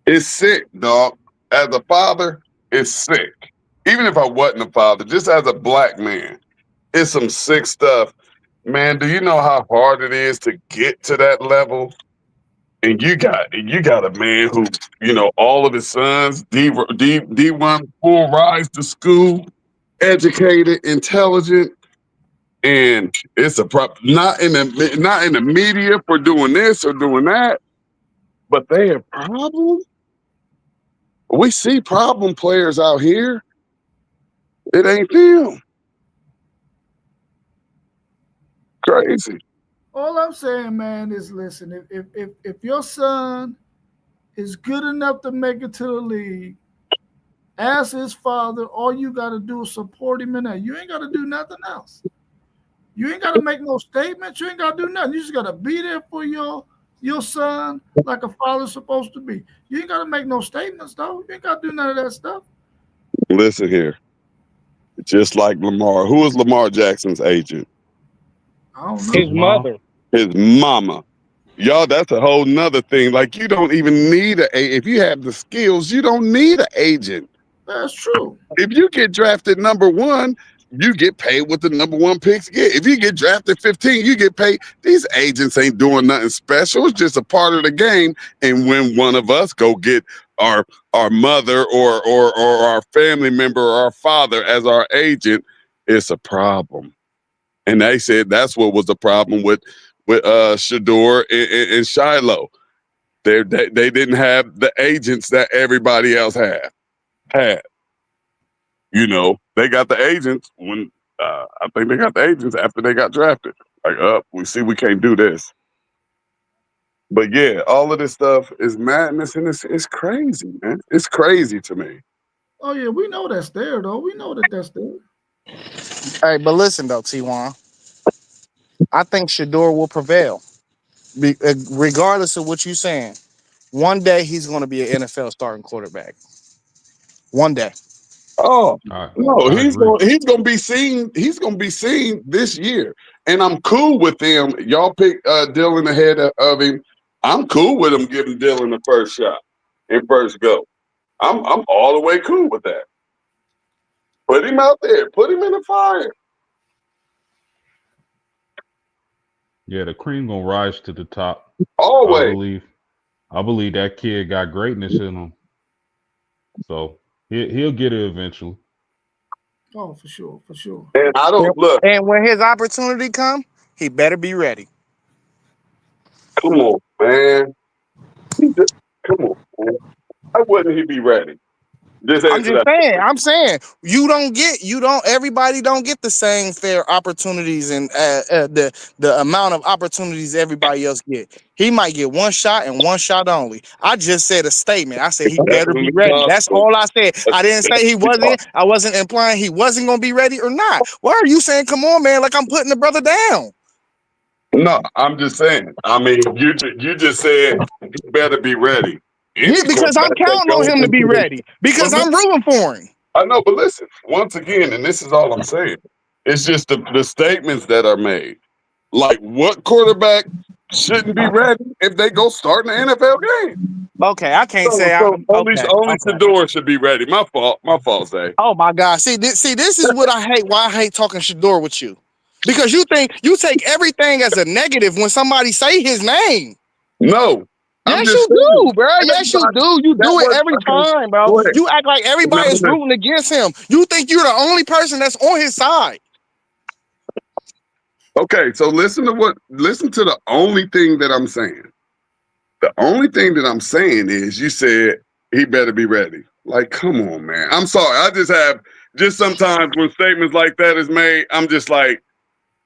It's sick, dog. As a father, it's sick. Even if I wasn't a father, just as a black man, it's some sick stuff. Man, do you know how hard it is to get to that level? And you got a man who, all of his sons, D1 full rise to school, educated, intelligent, and it's not in the media for doing this or doing that, but they have problems. We see problem players out here. It ain't them. Crazy. All I'm saying, man, is listen. If your son is good enough to make it to the league, as his father, all you got to do is support him in that. You ain't got to do nothing else. You ain't got to make no statements. You ain't got to do nothing. You just got to be there for your son like a father's supposed to be. You ain't got to make no statements, though. You ain't got to do none of that stuff. Listen here. Just like Lamar. Who is Lamar Jackson's agent? I don't His know. mother. His mama. Y'all, that's a whole nother thing. Like, you don't even need if you have the skills, you don't need an agent. That's true. If you get drafted number 1, you get paid what the number 1 picks get. If you get drafted 15, you get paid. These agents ain't doing nothing special. It's just a part of the game. And when one of us go get our mother or our family member or our father as our agent, it's a problem. And they said that's what was the problem with Shador and Shiloh. They didn't have the agents that everybody else had. They got the agents when I think they got the agents after they got drafted. Like, we see we can't do this. But yeah, all of this stuff is madness, and it's crazy, man. It's crazy to me. Oh, yeah, we know that's there, though. We know that that's there. Hey, but listen, though, T1. I think Shador will prevail. Regardless of what you're saying. One day he's going to be an NFL starting quarterback. One day. Oh no, I he's agree. gonna be seen. He's gonna be seen this year, and I'm cool with them. Y'all pick Dylan ahead of him. I'm cool with him giving Dylan the first shot and first go. I'm all the way cool with that. Put him out there. Put him in the fire. Yeah, the cream gonna rise to the top. Always. I believe that kid got greatness in him. So he'll get it eventually. Oh, for sure, for sure. And I don't look. And when his opportunity come, he better be ready. Come on, man. Come on, man. Why wouldn't he be ready? I'm saying everybody don't get the same fair opportunities and the amount of opportunities everybody else get. He might get one shot and one shot only. I just said a statement. I said he better be ready. That's all I said. I didn't say he wasn't. I wasn't implying he wasn't going to be ready or not. Why are you saying, come on, man, like I'm putting the brother down? No, I'm just saying. I mean, you just said he better be ready. Yeah, because I'm counting on him to be ready. Because I'm rooting for him. I know, but listen, once again, and this is all I'm saying, it's just the statements that are made. Like, what quarterback shouldn't be ready if they go start in the NFL game? Okay, I can't say only Shador should be ready. My fault, Zay. Oh my God! See, this is what I hate. Why I hate talking Shador with you, because you think you take everything as a negative when somebody say his name. No. Yes, you do, bro. Yes, you do. You do it every time, bro. You act like everybody is rooting against him. You think you're the only person that's on his side. Okay, so listen to the only thing that I'm saying. The only thing that I'm saying is you said he better be ready. Like, come on, man. I'm sorry. I just sometimes when statements like that is made, I'm just like,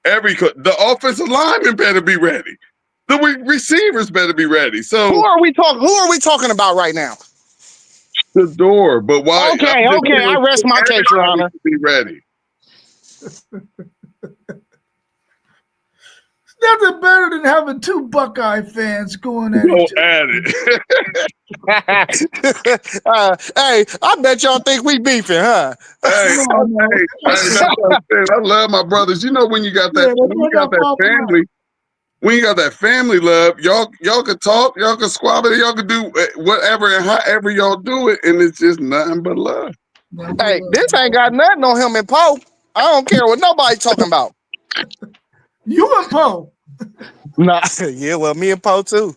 the offensive lineman better be ready. The receivers better be ready. So who are we talking about right now? Shador, but why? Okay, I rest my case, Your Honor. Be ready. Nothing better than having two Buckeye fans going at Go each other. at it. Hey, I bet y'all think we beefing, huh? Hey, Come on, man. that's what I'm saying. I love my brothers. You know when you got that, Yeah, when you got that family, when you got that family love, y'all can talk, y'all can squabble, y'all can do whatever and however y'all do it, and it's just nothing but love. Hey, this ain't got nothing on him and Poe. I don't care what nobody talking about. You and Poe. Nah, yeah, well, me and Poe too.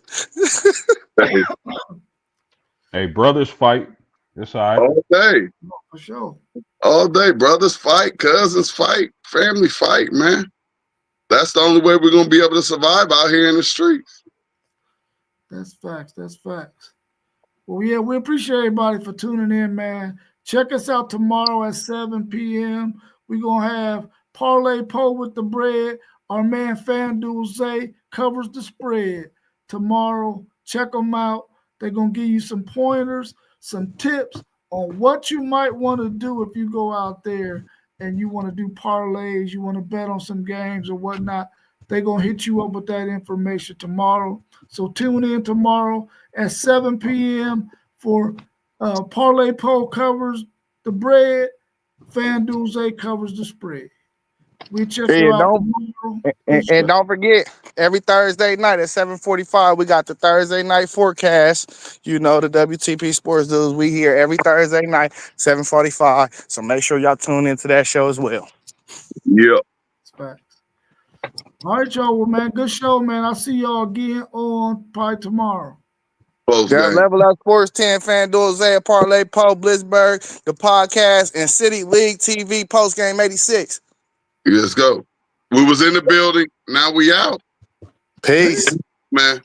Hey, brothers fight. It's all right. All day, For sure. all day, brothers fight, cousins fight, family fight, man. That's the only way we're gonna be able to survive out here in the streets. That's facts. That's facts. Well, yeah, we appreciate everybody for tuning in, man. Check us out tomorrow at 7 p.m. We're going to have Parlay Poe with the bread. Our man FanDuel Zay covers the spread tomorrow. Check them out. They're going to give you some pointers, some tips on what you might want to do if you go out there and you want to do parlays, you want to bet on some games or whatnot. They're going to hit you up with that information tomorrow. So tune in tomorrow at 7 p.m. for Parlay Poe covers the bread. FanDuel Zay covers the spread. We check you out tomorrow. And don't forget, every Thursday night at 7:45, we got the Thursday night forecast. You know, the WTP Sports Dudes. We here every Thursday night, 7:45. So make sure y'all tune into that show as well. Yeah. Facts. All right, y'all. Well, man, good show, man. I'll see y'all again on probably tomorrow. Yeah, Level Up Sports 10, FanDuel, Zay, Parlay Poe, Blitzberg, the podcast, and City League TV postgame 86. Let's go. We was in the building. Now we out. Peace. Man.